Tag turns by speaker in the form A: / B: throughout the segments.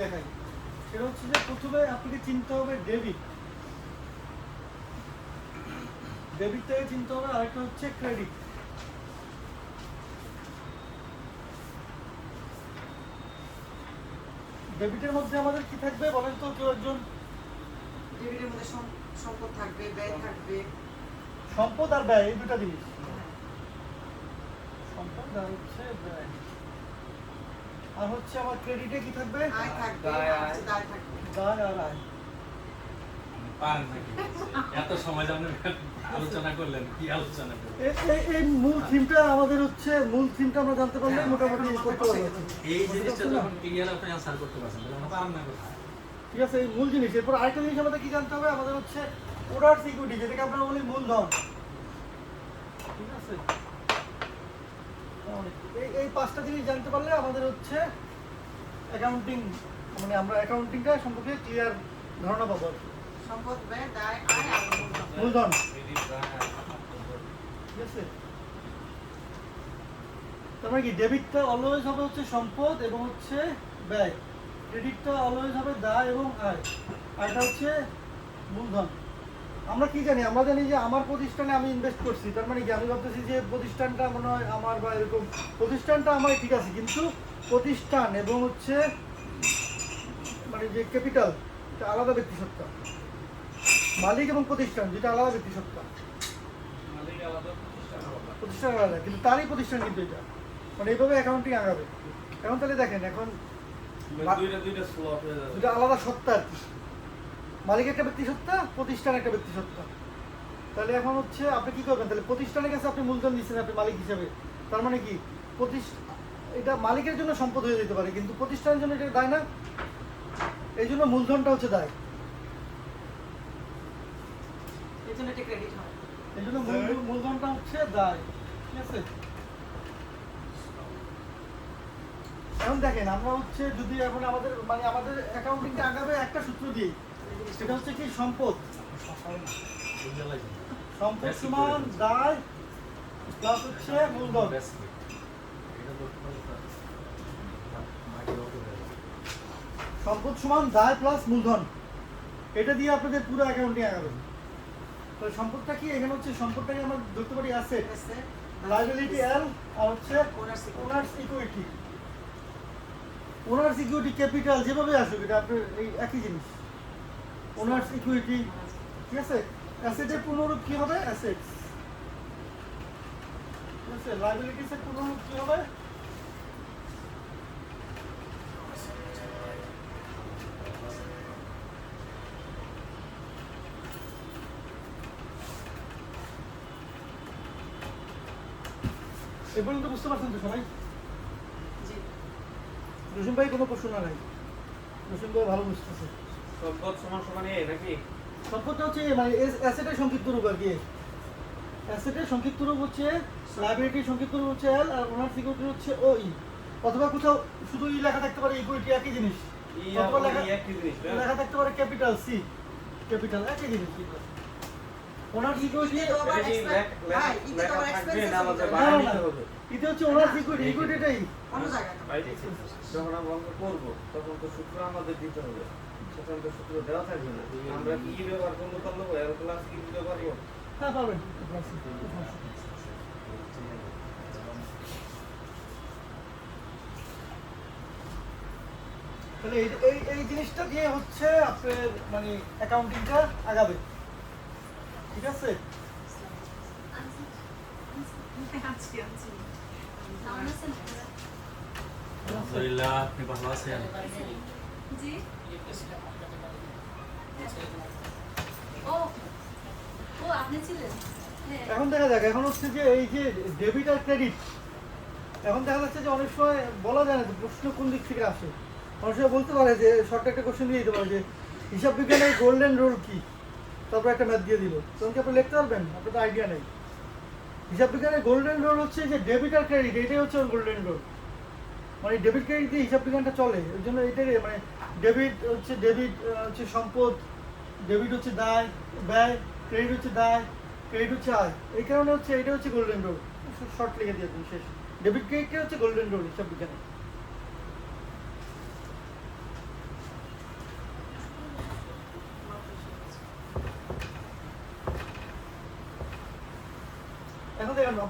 A: দেখাই। সেটা হচ্ছে যে প্রথমে আপনাকে চিনতে হবে ডেবিট থেকে চিনতে হবে, আরেকটা হচ্ছে ক্রেডিট। ডেবিটের মধ্যে আমাদের কি থাকবে বলেন তো কেউ একজন?
B: ডেবিটের মধ্যে সম্পদ থাকবে, ব্যয় থাকবে।
A: সম্পদ আর ব্যয় এই দুটা জিনিস। সম্পদ আর হচ্ছে ব্যয়। আর হচ্ছে আমার ক্রেডিটে কি থাকবে?
B: আয় থাকবে, দায় থাকবে।
A: দায় আর আয়।
C: পারেন নাকি এত সময় আপনি আলোচনা করলেন, কি আলোচনা করলেন?
A: এই মূল থিমটা আমাদের হচ্ছে, মূল থিমটা আমরা জানতে পারলে মোটামুটি করতে পারবো।
C: এই জিনিসটা যখন ক্লিয়ার আপনি অ্যানসার করতে পারছেন তাহলে আমরা পারেন না কোথায়?
A: ঠিক আছে, এই মূল জিনিস। এরপর আরেকটা জিনিস আমাদের কি জানতে হবে, আমাদের হচ্ছে ওনার সিকিউরিটি, যেটাকে আমরা বলি মূলধন। ঠিক আছে, এই পাঁচটা জিনিস জানতে পারলে আমাদের হচ্ছে অ্যাকাউন্টিং, মানে আমরা অ্যাকাউন্টিংটা সম্পর্কে ক্লিয়ার ধারণা পাবো আর কি।
B: সম্পদ, ব্যয়, দায়, আয় আর
A: মূলধন। ঠিক আছে, তার মানে কি ডেবিটটা অলওয়েজ হবে হচ্ছে সম্পদ এবং হচ্ছে ব্যয়, ক্রেডিটটা অলওয়েজ হবে দায় এবং আয়, আর এটা হচ্ছে মূলধন। আমরা কি জানি? আমরা জানি যে আমার প্রতিষ্ঠানে আমি ইনভেস্ট করছি, তার মানে কি আমি ভাবতেছি যে প্রতিষ্ঠানটা মনে হয় আমার, বা এরকম প্রতিষ্ঠানটা আমার, ঠিক আছে, কিন্তু প্রতিষ্ঠান এবং হচ্ছে মানে যে ক্যাপিটাল, এটা আলাদা ব্যক্তিসত্তা। মালিক এবং প্রতিষ্ঠান যেটা আলাদা ব্যক্তিসত্তা, প্রতিষ্ঠান আলাদা, কিন্তু তারই প্রতিষ্ঠান কিন্তু এটা, মানে এইভাবে অ্যাকাউন্টিং আগাবে। এখন তাহলে দেখেন, এখন দুটা আলাদা সত্তা আর কি। মালিক একটা ব্যক্তিসত্তা, প্রতিষ্ঠান একটা ব্যক্তিসত্তা। তাহলে এখন হচ্ছে আপনি কি করবেন? তাহলে প্রতিষ্ঠানের কাছে আপনি মূলধন দিচ্ছেন আপনি মালিক হিসেবে, তার মানে কি এটা মালিকের জন্য সম্পদ হয়ে যেতে পারে, কিন্তু প্রতিষ্ঠানের জন্য এটা দায় না, এই জন্য মূলধনটা হচ্ছে দায়,
B: এই জন্য এটা ক্রেডিট হয়।
A: এই জন্য মূলধনটা হচ্ছে দায়। ঠিক আছে, এখন দেখেন আমরা হচ্ছে যদি এখন আমাদের মানে আমাদের অ্যাকাউন্টিংটা আগাবে একটা সূত্র দিয়ে, সেটা হচ্ছে কি সম্পদ সমান দায় প্লাস হচ্ছে মূলধন। সম্পদ সমান দায় প্লাস মূলধন, এটা দিয়ে আপনাদের পুরো অ্যাকাউন্টিং আগাবে। তো সম্পদটা কি? এখানে হচ্ছে সম্পদটাকে আমরা ধরতে পারি অ্যাসেট, লায়াবিলিটি এল, আর হচ্ছে owners equity. Owners equity capital যেভাবে আসুক, এটা আপনার এই একই জিনিস, ওনার্স ইকুইটি। ঠিক আছে, অ্যাসেটের পূর্ণরূপ কি হবে? অ্যাসেটস। ঠিক আছে, লায়াবিলিটিসের পূর্ণরূপ কি হবে? এই পর্যন্ত বুঝতে পারছেন তো সবাই?
B: জি।
A: রসুন ভাই কোনো প্রশ্ন নাই? রসুন ভাই ভালো বুঝতেছে।
D: সম্পদ সমান সমান এ নাকি?
A: সম্পদটা হচ্ছে মানে অ্যাসেটের সংক্ষিপ্ত রূপ আর কি। অ্যাসেটের সংক্ষিপ্ত রূপ হচ্ছে, লায়াবিলিটির সংক্ষিপ্ত রূপ হচ্ছে এল, আর ওনার সিকিউরিটি হচ্ছে ও ই। অথবা কোথাও শুধু ই লেখা থাকতে পারে, ইকুইটি একই জিনিস। অথবা লেখা থাকতে পারে ক্যাপিটাল সি, ক্যাপিটাল একই জিনিস। ওনার সিকিউরিটি এটা হচ্ছে ওনার সিকিউরিটি, ইকুইটিটাই
B: অন্য জায়গায়
D: যখন আমরা অঙ্ক করবো তখন তো সূত্র আমাদের দিতে হবে, সেখানে তো সূত্র দেওয়া থাকবে না। আমরা কি ব্যবহার করবো তাহলে এর প্লাস কি ব্যবহার করবো?
A: হ্যাঁ পাবেন। তাহলে এই জিনিসটা দিয়ে হচ্ছে আপনার মানে অ্যাকাউন্টিংটা আগাবে। ঠিক আছে,
C: আলহামদুলিল্লাহ, আপনি ভালো আছেন?
E: জি। ও আপনি ছিলেন?
A: এখন দেখা যাক, এখন হচ্ছে যে এই যে ডেবিট আর ক্রেডিট, এখন দেখা যাচ্ছে যে অনেক সময় বলা যায় না যে প্রশ্ন কোন দিক থেকে আসে। অনেক সময় বলতে পারে যে শর্ট একটা কোশ্চেন দিয়ে দিতে পারে যে হিসাব বিজ্ঞানের গোল্ডেন রুল কি, তারপর একটা ম্যাথ দিয়ে দিল, তখন কি আপনি লিখতে পারবেন? আপনার তো আইডিয়া নেই। হিসাব বিজ্ঞানের গোল্ডেন রুল হচ্ছে যে ডেবিট আর ক্রেডিট, এটাই হচ্ছে গোল্ডেন রুল। মানে ডেবিট ক্রেডিট দিয়ে হিসাব বিজ্ঞানটা চলে, ওই জন্য এটাই মানে ডেবিট হচ্ছে সম্পদ, ডেবিট হচ্ছে দায় ব্যয়, ক্রেডিট হচ্ছে দায়, ক্রেডিট হচ্ছে আয়। এই কারণে হচ্ছে এটা হচ্ছে গোল্ডেন রুল। শর্ট লিখে দিয়ে শেষ, ডেবিট ক্রেডিটটা হচ্ছে গোল্ডেন রুল হিসাব বিজ্ঞানে।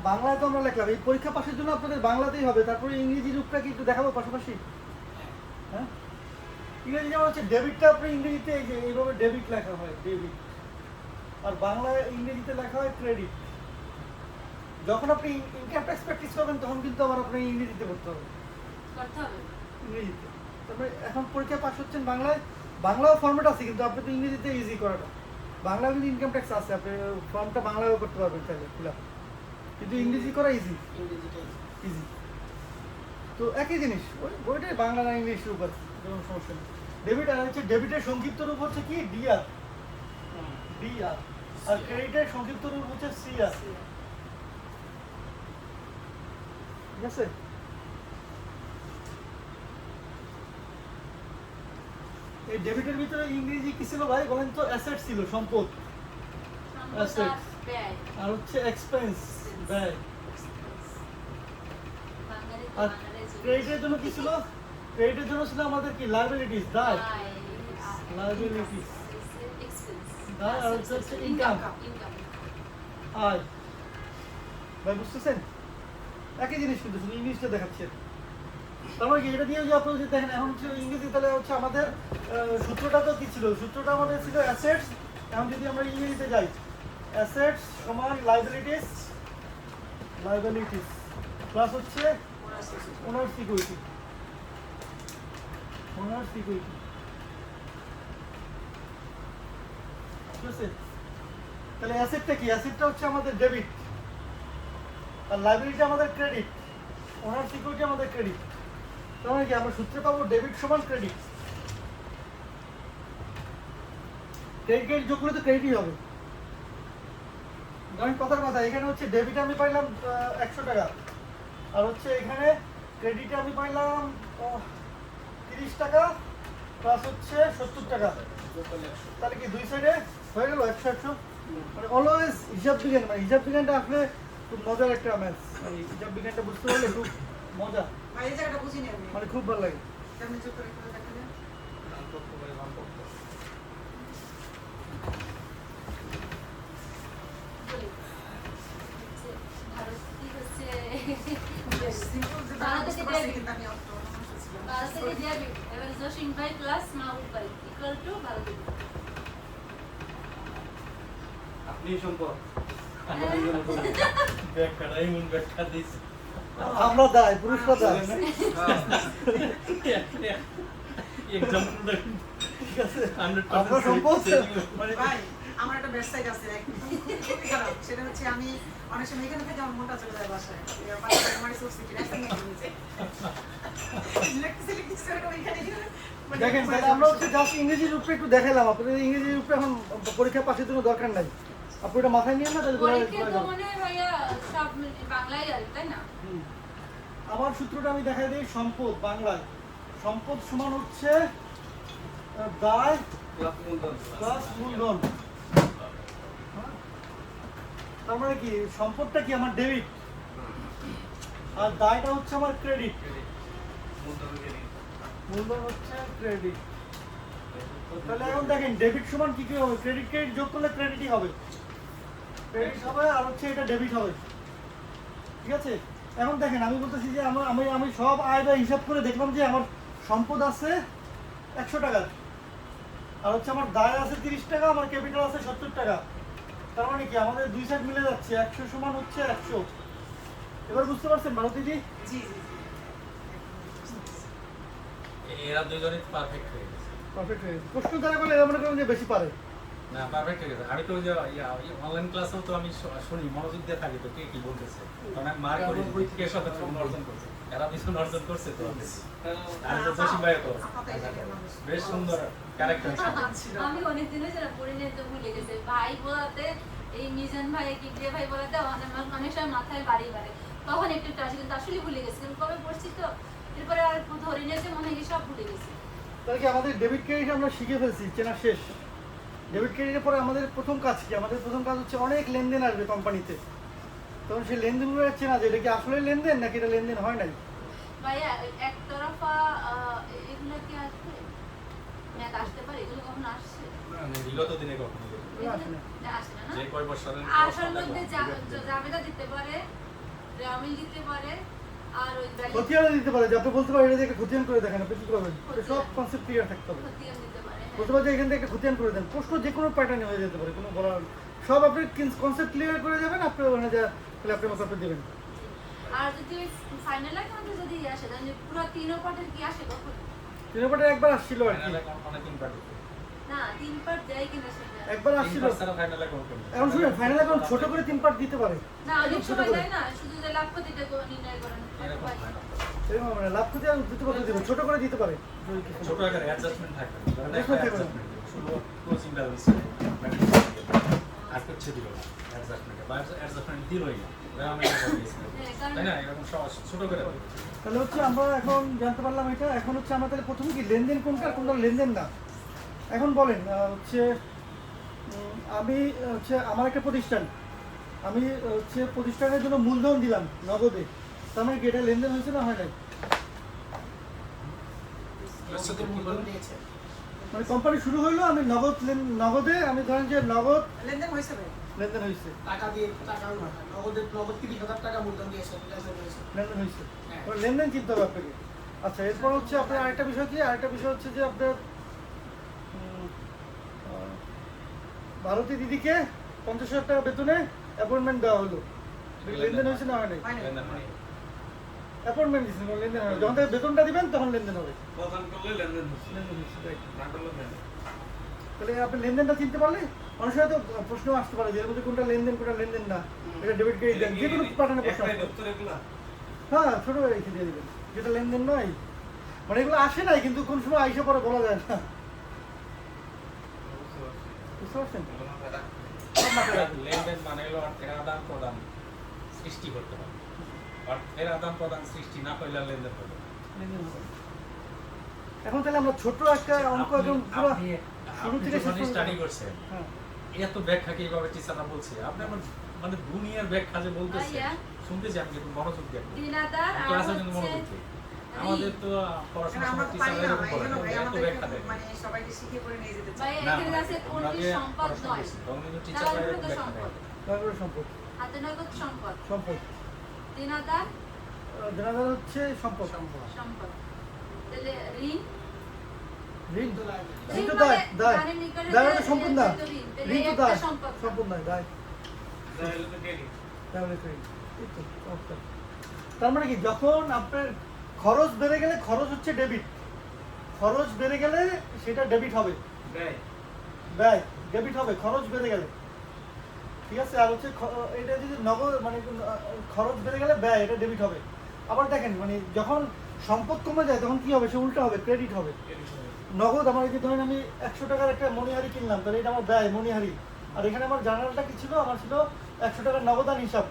A: বাংলায় তো আমরা লিখলাম, এই পরীক্ষা পাশের জন্য আপনাদের বাংলাতেই হবে, তারপরে ইংরেজি রূপটা কি একটু দেখাবো পাশাপাশি? হ্যাঁ, ইংরেজি যেমন হচ্ছে ডেবিটটা আপনি ইংরেজিতে এই যে এইভাবে ডেবিট লেখা হয়, ডেবিট, আর বাংলায় ইংরেজিতে লেখা হয় ক্রেডিট। যখন আপনি ইনকাম ট্যাক্স প্র্যাকটিস করবেন তখন কিন্তু আবার আপনার ইংরেজিতে করতে হবে,
E: করতে হবে।
A: ইংরেজিতে। তারপরে এখন পরীক্ষা পাস হচ্ছেন বাংলায়, বাংলাও ফর্মেট আছে কিন্তু আপনি তো ইংরেজিতে ইজি করাটা। বাংলা কিন্তু ইনকাম ট্যাক্স আছে, আপনি ফর্মটা বাংলায়ও করতে পারবেন চাইলে খুলা, কিন্তু ইংরেজি করা ইজি, ইজি। তো একই জিনিস, ওইটাই বাংলা না ইংলিশ রূপ আছে, কোনো সমস্যা নেই। ডেবিট আর হচ্ছে ডেবিটের সংক্ষিপ্ত রূপ হচ্ছে কি ডিআর, ডিআর, আর ক্রেডিটের সংক্ষিপ্ত রূপ হচ্ছে সিআর, ঠিক আছে? এই ডেবিটের ভিতরে ইংরেজি কি ছিল ভাই বলেন তো? অ্যাসেট ছিল, সম্পদ,
E: সম্পদ আর ব্যয়।
A: আর হচ্ছে এক্সপেন্স, ব্যয়।
E: বাঙালিতে
A: আর
E: বাঙালি
A: ক্রেডিটের জন্য কি ছিল? ক্রেডিটের জন্য ছিল আমাদের কি লায়াবিলিটিস, দায়, লায়াবিলিটিস,
E: এক্সপেন্স,
A: দায়, আর হচ্ছে ইনকাম,
E: ইনকাম।
A: আয়। ভাই বুঝতেছেন? একই জিনিস কিন্তু শুধু ইংলিশটা দেখাচ্ছে। তার মানে কি এটা দিয়ে যে আপনি যদি দেখেন এখন হচ্ছে ইংরেজি, তাহলে হচ্ছে আমাদের সূত্রটা তো কি ছিল? সূত্রটা আমাদের ছিল অ্যাসেটস। এখন যদি আমরা ইংরেজিতে যাই, অ্যাসেটস সমান লায়াবিলিটিস, লায়াবিলিটিস প্লাস হচ্ছে ওনার্স ইকুইটি, ওনার্স ইকুইটি, ঠিক আছে? তাহলে অ্যাসেটটা কি? অ্যাসেটটা হচ্ছে আমাদের ডেবিট, আর লাইবিলিটি আমাদের ক্রেডিট, ওনার সিকিউরিটি আমাদের ক্রেডিট। তার মানে কি আমরা সূত্রে পাবো ডেবিট সমান ক্রেডিট, ক্রেডিট যোগ করলে তো ক্রেডিটই হবে। ধরেন কথার কথা, এখানে হচ্ছে ডেবিটে আমি পাইলাম 100 টাকা, আর হচ্ছে এখানে ক্রেডিটে আমি পাইলাম 30 টাকা প্লাস হচ্ছে 70 টাকা। তাহলে কি দুই সাইডে হয়ে গেল 100-100? মানে অলওয়েজ হিসাব বিজ্ঞান, মানে হিসাব বিজ্ঞানটা আসলে খুব মজার একটা ম্যাথ, মানে হিসাব বিজ্ঞানটা বুঝতে পারলে খুব মজা,
B: ভাই এই জায়গাটা বুঝিনি আমি।
A: মানে খুব ভালো লাগে।
B: কেমন চুপ করে একটু দেখালে?
E: বলি। হচ্ছে ভারত কি হচ্ছে
B: বেশ simple যে
E: ভারতে
B: বুঝতে
E: যে
B: পারছি
E: debit,
B: কিন্তু আমি অত সমস্যা ছিল না।
E: ভারতে যে ডেবিট এবার জসিম ভাই প্লাস মাহবুব ভাই ইকুয়াল টু ভারতে।
D: আপনি সম্পদ
C: ব্যাখ্যাটা এমন ব্যাখ্যা দিয়েছে।
A: আমরা দায়, পুরুষরা দায়,
C: এক্সাম্পল
A: ঠিক আছে?
C: 100%
A: আমরা সম্পদ, মানে
B: ভাই আমার একটা ওয়েবসাইট আছে একদম খুবই খারাপ। সেটা হচ্ছে আমি অনেক সময় এখানে থেকে আমার মনটা চলে যায় বাসায়, আমার সোর্স থেকে একটা নিয়ে নিয়েছে লিখতেছি এরকম এখানে মানে
A: দেখেন তাহলে আমরা হচ্ছে জাস্ট ইংরেজি রূপটা একটু দেখালাম, আপনাদের ইংরেজি রূপটা এখন পরীক্ষা পাশের জন্য দরকার নাই, আপনি এটা মাথায় নিয়ে না তাহলে
E: পরীক্ষা তো মনে হয় ভাইয়া সব বাংলায় আর তাই না?
A: আমার সূত্রটা আমি দেখাই দিই। সম্পদ বাংলায়, সম্পদ সমান হচ্ছে দায় প্লাস মূলধন। তার মানে কি সম্পদটা কি আমার ডেবিট, আর দায়টা হচ্ছে আমার ক্রেডিট, মূলধন হচ্ছে ক্রেডিট। তাহলে এখন দেখেন ডেবিট সমান কি কি হবে? ক্রেডিট ক্রেডিট যোগ করলে ক্রেডিটই হবে, ক্রেডিট হবে, আর হচ্ছে এটা ডেবিট হবে, ঠিক আছে? এখন দেখেন আমি বলতেছি যে আমি সব আয় ব্যয় হিসাব করে দেখলাম যে আমার সম্পদ আছে 100 টাকার, আর হচ্ছে আমার দায় আছে 30 টাকা, আমার ক্যাপিটাল আছে 70 টাকা। তার মানে কি আমাদের দুই সাইড মিলে যাচ্ছে, 100 সমান হচ্ছে 100। এবার বুঝতে পারছেন ভারতী জি?
B: জি জি
C: এরা দুজনেই পারফেক্ট হয়ে গেছে।
A: পারফেক্ট হয়ে গেছে। প্রশ্ন তারা করলে এরা মনে করেন যে বেশি পারে।
C: না পারফেক্ট হয়ে গেছে। আমি তো যে অনলাইন ক্লাসেও তো আমি শুনি, মনোযোগ দিয়ে থাকি তো কে কি বলতেছে, কারণ আমি মার্ক করি কে শতক অর্জন করছে, এরা পিছন অর্জন করছে তো। আর যে জসিম ভাই তো বেশ সুন্দর ক্যারেক্টার ছিল।
E: আমি অনেক দিন হয়েছে পড়ে নিয়ে তো ভুলে গেছে। ভাই বলাতে এই মিজান ভাই কিবরিয়া ভাই বলাতে অনেক সময় মাথায় বাড়ি বাড়ে, তখন একটু একটু আসে, কিন্তু আসলে ভুলে গেছি, কিন্তু কবে পড়ছি তো এরপরে আর ধরে নিয়েছে মনে হয় কি সব ভুলে গেছি।
A: তাহলে কি আমাদের ডেবিট ক্রেডিট আমরা শিখে ফেলছি, চেনা শেষ। ডেবিট ক্রেডিটের পরে আমাদের প্রথম কাজ কি? আমাদের প্রথম কাজ হচ্ছে অনেক লেনদেন আসবে কোম্পানিতে, তখন সেই লেনদেনগুলো চেনা যে এটা কি আসলে লেনদেন নাকি এটা লেনদেন হয় নাই।
E: ভাইয়া একতরফা এগুলো কি আসবে? ম্যাথ আসতে পারে, এগুলো কখনো আসছে?
C: বিগত দিনে কখনো দেখি
A: এগুলো আসে না।
E: না, আসে না, না?
C: যে কয় বছরের
E: আসার মধ্যে জাবেদা দিতে পারে, রামিল দিতে পারে, আর ওই
A: খতিয়ান দিতে পারে যে আপনি বলতে পারেন এটা দিয়ে একটা খতিয়ান করে দেখেন, আপনি কি করবেন? এটা সব কনসেপ্ট ক্লিয়ার থাকতে হবে।
E: খতিয়ান দিতে পারে, হ্যাঁ।
A: বলতে পারে যে এখান থেকে একটা খতিয়ান করে দেন, প্রশ্ন যে কোনো প্যাটার্নে হয়ে যেতে পারে, কোনো বলার সব আপনি কনসেপ্ট ক্লিয়ার করে যাবেন, আপনি ওখানে যা তাহলে আপনি মতো আপনি দেবেন।
E: আর যদি ফাইনাল অ্যাকাউন্টে যদি আসে, তাহলে পুরো 3 পার্টের কি আসে কখন?
A: তিনপাটে একবার আসছিল আর কি,
C: অনেক ইম্পর্টেন্ট
E: না 3 পার্ট দেয় কিনা সেটা।
A: একবার আসছিল।
C: ফাইনাল অ্যাকাউন্ট
A: এখন শুনুন, ফাইনাল অ্যাকাউন্ট ছোট করে 3 পার্ট দিতে পারে,
E: না, অনেক
A: ছোট
E: সময়
A: করে।
E: দেয় না, শুধু যে লাভ ক্ষতিটা নির্ণয় করেন।
C: এরকম হয় না।
A: এরকম হবে না, লাভ ক্ষতি আর দিতে পারতে দিবে, ছোট করে দিতে পারে।
C: ছোট আকারে অ্যাডজাস্টমেন্ট থাকবে না। ধরেন একটা
A: Adjustment থাকবে না।
C: অ্যাডজাস্টমেন্ট শুধু ক্লোজিং ব্যালেন্স আর কিছু দিল না অ্যাডজাস্টমেন্ট বা অ্যাডজাস্টমেন্ট দিলই না। আমি এটা বলেছি। তাই না, এরকম সহজ ছোট করে দেবে।
A: তাহলে হচ্ছে আমরা এখন জানতে পারলাম এটা। এখন হচ্ছে আমরা তাহলে প্রথমে কি লেনদেন কোনটা আর কোনটা লেনদেন না, এখন বলেন। হচ্ছে আমি হচ্ছে আমার একটা প্রতিষ্ঠান, আমি হচ্ছে প্রতিষ্ঠানের জন্য মূলধন দিলাম নগদে, তার মানে কি এটা লেনদেন হয়েছে না হয় নাই? মানে কোম্পানি শুরু হইলো, আমি নগদে আমি ধরেন যে নগদ
B: লেনদেন হয়েছে ভাই?
A: লেনদেন হয়েছে,
F: টাকা দিয়ে টাকা নগদ 30,000 টাকা মূলধন দিয়েছে, লেনদেন হয়েছে।
A: লেনদেন হয়েছে,
F: হ্যাঁ।
A: মানে লেনদেন কিনতে হবে আপনাকে। আচ্ছা, এরপর হচ্ছে আপনার আরেকটা বিষয় কি, আরেকটা বিষয় হচ্ছে যে আপনার ভারতী দিদিকে 50,000 টাকা বেতনে অ্যাপয়েন্টমেন্ট দেওয়া হলো, লেনদেন হয়েছে না হয় নাই?
B: হয় না।
C: লেনদেন হয়।
A: অ্যাপয়েন্টমেন্ট দিচ্ছেন, লেনদেন হবে, যখন থেকে বেতনটা দিবেন তখন লেনদেন হবে।
D: প্রদান করলে লেনদেন হচ্ছে,
A: লেনদেন হচ্ছে, right।
D: না করলে হয় না।
A: তাহলে আপনি লেনদেনটা চিনতে পারলে অনেক সময় তো প্রশ্ন আসতে পারে যে এর মধ্যে কোনটা লেনদেন কোনটা লেনদেন না, এটা ডেবিট ক্রেডিট দেন, যে কোনো প্যাটার্নে প্রশ্ন
D: একটাই
A: আসতে পারে।
D: দপ্তর এগুলা?
A: হ্যাঁ, ছোট করে রেখে দিয়ে দিবেন, যেটা লেনদেন নয়, মানে এগুলো আসে নাই কিন্তু কোন সময় আইসা পরে বলা যায় না, বুঝতে পারছেন? সব মাথায় রাখবেন।
C: লেনদেন মানে হলো অর্থের আদান প্রদান সৃষ্টি করতে হবে। অর্থের আদান প্রদান সৃষ্টি না হইলে আর লেনদেন হবে না।
A: লেনদেন হবে। এখন তাহলে আমরা ছোট একটা অঙ্ক একদম পুরো শুরু থেকে শেষ পর্যন্ত-
C: স্টাডি করছেন,
A: হ্যাঁ,
C: এত ব্যাখ্যা কিভাবে টিচাররা বলছে, আপনি আমার মানে দুনিয়ার ব্যাখ্যা যে বলতেছে
E: ভাইয়া।
C: শুনতেছি, আমি কিন্তু মনোযোগ দিয়ে
E: দিনাদার আর
C: ক্লাসে কিন্তু
E: হচ্ছে
C: মনোযোগ দিই। আমাদের তো পড়াশোনার
B: আমরা
C: সময়
B: তো পারি
C: টিচাররা
B: না
C: এরকম
B: ভাই,
C: করে
B: এজন্য
C: না,
B: ভাই
C: এত
B: আমাদের
C: ব্যাখ্যা দেয়
B: মানে সবাইকে শিখে করে নিয়ে যেতে চাই।
E: ভাই
C: না,
E: এখানে আছে কোনটি
C: ওনাকে
E: সম্পদ
C: পড়াশোনা
E: নয়,
C: করছি, তখন কিন্তু
E: তার
C: টিচাররা এরকম
E: হলো
C: ব্যাখ্যা
E: সম্পদ,
C: দেয়।
A: তারপরে সম্পদ,
E: হাতে নগদ সম্পদ,
A: সম্পদ
E: দিনাদার
A: দেনাদার হচ্ছে সম্পদ,
E: সম্পদ। তাহলে ঋণ,
A: ঋণ
F: কিন্তু লাগে।
A: ঋণ তো
E: ঋণ
A: দায়,
E: মানে
A: দায়,
E: দানের নিকটে
A: দায়
E: যে
A: হচ্ছে সম্পদ না,
E: ঋণ, তাহলে
A: ঋণ তো
E: একটা
A: দায়,
E: সম্পদ।
A: সম্পদ নয়, দায়,
D: তাহলে তো ডেলি।
A: তাহলে তো এই তো, চমৎকার। তার মানে কি, যখন আপনার খরচ বেড়ে গেলে, খরচ হচ্ছে ডেবিট, খরচ বেড়ে গেলে সেটা ডেবিট হবে,
D: দেয়।
A: ব্যয় ডেবিট হবে খরচ বেড়ে গেলে, ঠিক আছে? আর হচ্ছে এটা যদি নগদ মানে খরচ বেড়ে গেলে ব্যয়, এটা ডেবিট হবে। আবার দেখেন, মানে যখন সম্পদ কমে যায় তখন কি হবে, সে উল্টা হবে, ক্রেডিট হবে। নগদ আমার এই যে ধরেন আমি 100 টাকার একটা মণিহারি কিনলাম, তাহলে এটা আমার ব্যয় মণিহারি, আর এখানে আমার জার্নালটা কি ছিল, আমার ছিল 100 টাকার নগদান হিসাব,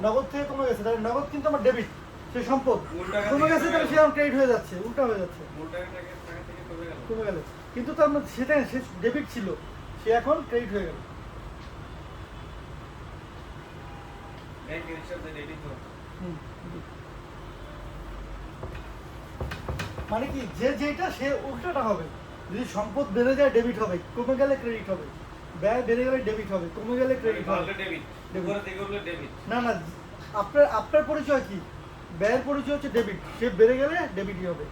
A: নগদ থেকে কমে গেছে, তাহলে নগদ কিন্তু আমার ডেবিট, সে সম্পদ
D: মূল টাকা
A: কমে
D: থেকে
A: গেছে, তাহলে সে আমার ক্রেডিট হয়ে যাচ্ছে, উল্টা হয়ে যাচ্ছে,
D: মূল টাকা থেকে কমে গেল।
A: কমে গেল। কিন্তু তার মধ্যে সেটা সে ডেবিট ছিল, সে এখন ক্রেডিট হয়ে গেল।
D: ব্যাংকের হিসাবে ডেবিট হতো।
A: হুম। মানে কি, যে যেটা সে উল্টাটা হবে, যদি সম্পদ বেড়ে যায় ডেবিট হবে, কমে গেলে ক্রেডিট হবে, ব্যয় বেড়ে গেলে ডেবিট হবে, কমে গেলে ক্রেডিট হবে।
D: বাড়লে ডেবিট, উপরে থেকে উঠলে ডেবিট।
A: না না, আপনার পরিচয় কি, ব্যয়ের পরিচয় হচ্ছে ডেবিট, সে বেড়ে গেলে ডেবিটই হবে,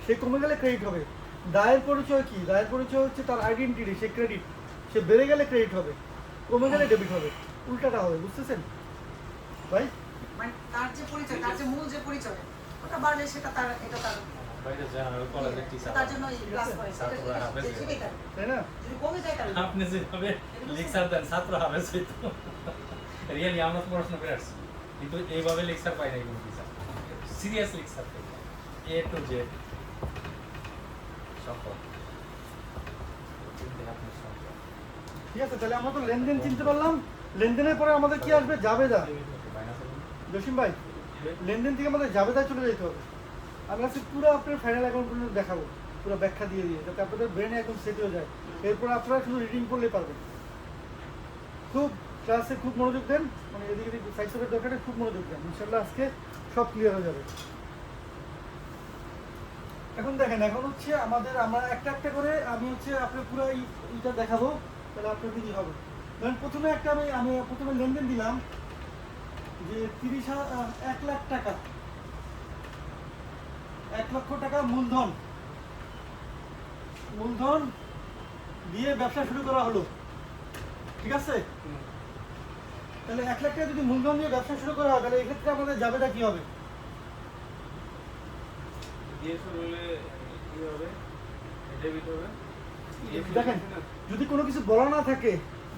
A: সে কমে গেলে ক্রেডিট হবে। দায়ের পরিচয় কি, দায়ের পরিচয় হচ্ছে তার আইডেন্টিটি, সে ক্রেডিট, সে বেড়ে গেলে ক্রেডিট হবে, কমে গেলে ডেবিট হবে, উল্টাটা হবে, বুঝতেছেন ভাই?
B: মানে তার যে পরিচয়, তার যে মূল যে পরিচয়, ওটা বাড়লে সেটা তার, এটা তার,
C: বাইরে জেনারেল কলেজের টিচার
B: তার জন্য ক্লাস করে, সেটা
C: ছাত্ররা হাফেজ
B: সেটাই
C: হয়ে
B: তার।
A: তাই না?
B: যদি কমে যায় তাহলে
C: আপনি যেভাবে লেকচার দেন ছাত্র হাফেজ হইতো, রিয়েলি আমরা তো পড়াশোনা করে আসছি, কিন্তু এইভাবে লেকচার পাই নাই কোনো teacher, serious lecture pi A to Z সম্পদ।
A: ঠিক আছে, তাহলে আমরা তো লেনদেন চিনতে পারলাম। লেনদেনের পরে আমাদের কি আসবে, জাবেদা। জসিম ভাই, লেনদেন থেকে আমাদের জাবেদায় চলে যেতে হবে। আমি আজকে পুরো আপনার ফাইনাল অ্যাকাউন্ট পর্যন্ত দেখাবো, পুরো ব্যাখ্যা দিয়ে দিয়ে, যাতে আপনাদের ব্রেনে এখন সেট হয়ে যায়। এরপর আপনারা শুধু রিডিং করলেই পারবেন। খুব ক্লাসে খুব মনোযোগ দেন, মানে এদিকে এদিকে সাইড সাইডের দরকারে খুব মনোযোগ দেন, ইনশাল্লাহ আজকে সব ক্লিয়ার হয়ে যাবে। এখন দেখেন, এখন হচ্ছে আমরা একটা একটা করে আমি হচ্ছে আপনার পুরো এইটা দেখাবো, তাহলে আপনার কি হবে। ধরেন প্রথমে একটা আমি প্রথমে লেনদেন দিলাম যে 1 লাখ টাকা, 1 লক্ষ টাকা মূলধন দিয়ে ব্যবসা শুরু করা হলো, ঠিক আছে? তাহলে 1 লাখ টাকা যদি মূলধন দিয়ে ব্যবসা শুরু করা হয়, তাহলে এক্ষেত্রে আমাদের যাবেটা কি হবে?
D: দিয়ে শুরু হলে কি হবে? ডেবিট হবে।
A: দেখেন, যদি কোনো কিছু বলা না থাকে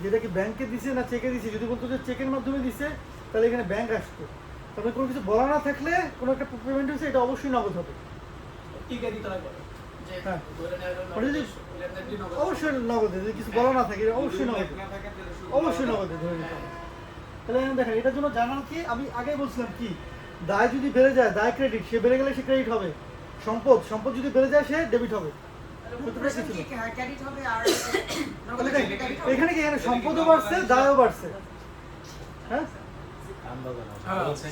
A: যেটা কি ব্যাংকে দিছে না চেকে দিছে, যদি বলতো যে চেকের মাধ্যমে দিছে, তাহলে এখানে ব্যাংক আসতো। তবে কোনো কিছু বলা না থাকলে কোনো একটা পেমেন্ট হয়েছে, এটা অবশ্যই নগদ হবে।
F: টিকা দিতে লাগবে যে
A: হ্যাঁ।
F: ধরে নেওয়া হলো
A: ওটা যদি
F: লেনদেনটি নগদ।
A: অবশ্যই নগদে, যদি কিছু বলা না থাকে অবশ্যই
D: যদি
A: নগদে,
D: লেখ না থাকে তাহলে শুধু
A: অবশ্যই নগদে ধরে নিতে হবে। তাহলে এখন দেখেন, এটার জন্য জানার কি, আমি আগেই বলছিলাম কি, দায় যদি বেড়ে যায়, দায় ক্রেডিট, সে বেড়ে গেলে সে ক্রেডিট হবে। সম্পদ যদি বেড়ে যায়, সে ডেবিট হবে।
B: অপারেশন কি ক্রেডিট হবে আর
A: তাহলে দেখেন, এখানে কি এখানে সম্পদও বাড়ছে, দায়ও বাড়ছে, হ্যাঁ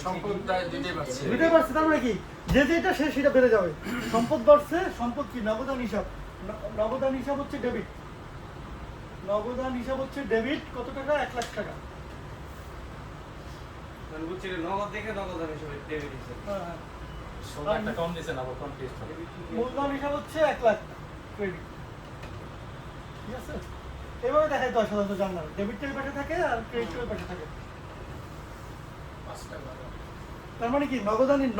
F: সম্পদ দায় দুইটাই পাচ্ছে।
A: দুইটাই বাড়ছে। তার মানে কি, যে যেটা সে সেটা বেড়ে যাবে। সম্পদ বাড়ছে, সম্পদ কি নগদান হিসাব, নগদান হিসাব হচ্ছে ডেবিট, নগদান হিসাব হচ্ছে ডেবিট। কত টাকা? 1 লাখ টাকা।
D: মানে বুঝছি রে, নগদ দেখে নগদ হিসেবে ডেবিট হিসেবে।
A: হ্যাঁ, হ্যাঁ।
C: সোজা একটা কম দিয়েছেন, আবার কনফিউজ হবে।
A: মূলধন হিসাব হচ্ছে 1 লাখ ক্রেডিট, ঠিক আছে? এভাবে দেখাই তো সাধারণত জানার, ডেবিটটা ওই পাশে থাকে আর ক্রেডিটটা ওই পাশে থাকে।
F: 5 টাকা।
A: তার মানে কি,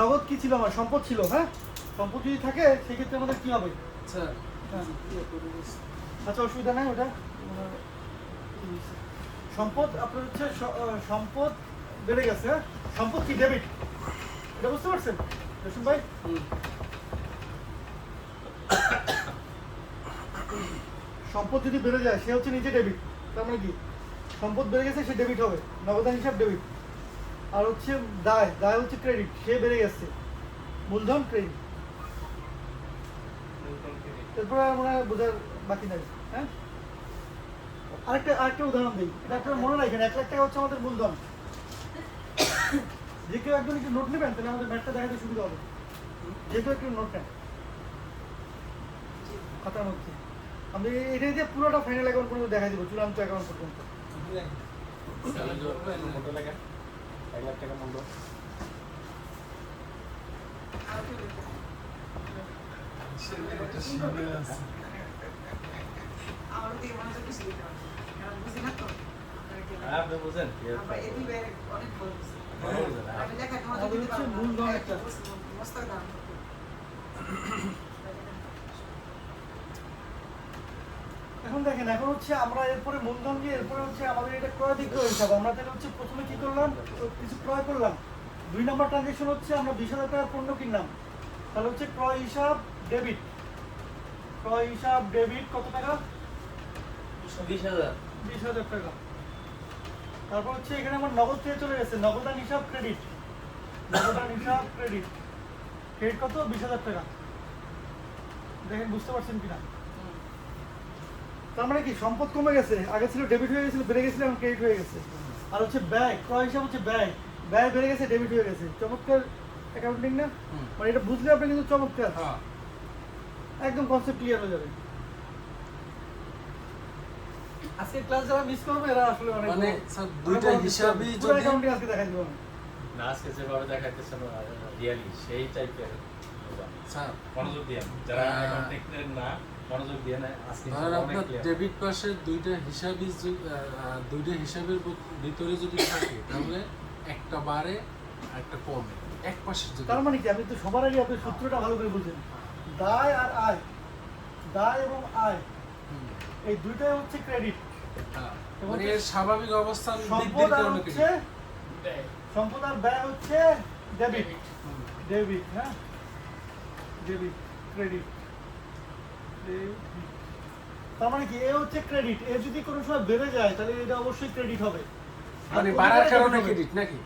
A: নগদ কি ছিল আমার? সম্পদ ছিল, হ্যাঁ? সম্পদ যদি থাকে সেক্ষেত্রে আমাদের কি হবে?
F: আচ্ছা
A: হ্যাঁ। আচ্ছা, অসুবিধা নাই ওটা। সম্পদ আপনার হচ্ছে সম্পদ বেড়ে গেছে, হ্যাঁ? সম্পদ কি? ডেবিট। এটা বুঝতে পারছেন রসুন ভাই? সম্পদ যদি বেড়ে যায়, সে হচ্ছে নিজে ডেবিট। তার মানে কি, সম্পদ বেড়ে গেছে, সে ডেবিট হবে, নগদান হিসাব ডেবিট। আর হচ্ছে দায় হচ্ছে ক্রেডিট, সে বেড়ে গেছে, মূলধন ক্রেডিট। এরপরে আমরা বোঝার বাকি নাই, হ্যাঁ? আরেকটা উদাহরণ দিই, এটা আপনারা মনে রাখেন। 1 লাখ টাকা হচ্ছে আমাদের মূলধন। যে কেউ একজন একটু নোট নেবেন, তাহলে আমাদের ম্যাথটা দেখাতে সুবিধা হবে। যে কেউ একটু নোট নেন খাতার মধ্যে। আমি এটা দিয়ে পুরোটা ফাইনাল অ্যাকাউন্ট পর্যন্ত দেখা দিব, চূড়ান্ত অ্যাকাউন্ট পর্যন্ত।
C: মূল্য লেখা 1 লাখ টাকা মূল্য।
B: আমার দিকে মনোযোগ বেশি দিতে হবে, কারণ বুঝি না তো।
C: আপনি বুঝেন কি?
B: আমরা এদি বের অনেক ভালো বুঝি।
C: ভালো বুঝেন।
B: আমি লেখা মনোযোগ
A: আমাদের
B: দিতে
A: হচ্ছে
B: পারবো না।
A: মূলধন একটা।
B: মস্তক দাম।
A: এখন দেখেন, এখন হচ্ছে আমরা এরপরে মূলধন দিয়ে, এরপরে হচ্ছে আমাদের এটা ক্রয় বিক্রয় হিসাব। আমরা তাহলে হচ্ছে প্রথমে কি করলাম, কিছু ক্রয় করলাম। 2 নম্বর ট্রানজেকশন হচ্ছে আমরা 20,000 টাকার পণ্য কিনলাম, তাহলে হচ্ছে ক্রয় হিসাব ডেবিট। ক্রয় হিসাব ডেবিট কত টাকা?
D: 20,000।
A: 20,000 টাকা। তারপর হচ্ছে এখানে আমার নগদ থেকে চলে গেছে, নগদান হিসাব ক্রেডিট, নগদান হিসাব ক্রেডিট। ক্রেডিট কত? 20,000 টাকা। দেখেন বুঝতে পারছেন কিনা? তার মানে কি, সম্পদ কমে গেছে, আগে ছিল ডেবিট হয়ে গেছিল, বেড়ে গেছিল, এখন ক্রেডিট হয়ে গেছে। আর হচ্ছে ব্যয়, ক্রয় হিসাব হচ্ছে ব্যয় বেড়ে গেছে, ডেবিট হয়ে গেছে। চমৎকার অ্যাকাউন্টিং না? মানে এটা বুঝলে আপনি কিন্তু চমৎকার,
F: হ্যাঁ
A: একদম কনসেপ্ট ক্লিয়ার হয়ে যাবে। আজকে ক্লাস যারা মিস করবে এরা আসলে অনেক
F: মানে স্যার দুইটা হিসাবই
A: পুরো
F: যদি
A: অ্যাকাউন্টিং আজকে দেখাই দেবো আমি।
C: না, আজকে যেভাবে দেখাইতেছেন রিয়ালি সেই টাইপের
F: স্যার
C: মনোযোগ দিয়ে যারা অ্যাকাউন্টিং না মনোযোগ দিয়ে না, আজকে
F: ধরেন
C: অনেক
F: আপনার
C: clear।
F: ডেবিট পাশের দুইটা হিসাবের ভিতরে যদি থাকে তাহলে একটা বাড়ে আর একটা কমে, এক পাশের যদি
A: তার মানে কি, আমি তো সবার আগে আপনার সূত্রটা ভালো করে বুঝেন। দায় আর আয়, দায় এবং আয়,
F: হুম,
A: এই দুইটাই হচ্ছে ক্রেডিট।
F: হ্যাঁ, মানে এর স্বাভাবিক অবস্থান
A: সম্পদ আর
F: কারণে
A: হচ্ছে সম্পদ আর ব্যয় হচ্ছে ডেবিট।
F: হুম,
A: ডেবিট, হ্যাঁ, ডেবিট ক্রেডিট। তার মানে কি, এ হচ্ছে ক্রেডিট। এ যদি কোনো সময় বেড়ে যায় তাহলে এটা অবশ্যই ক্রেডিট হবে। আর
F: মানে
A: কমে
F: বাড়ার
A: গেলে
F: কারণে
A: debit হবে।
F: ক্রেডিট নাকি?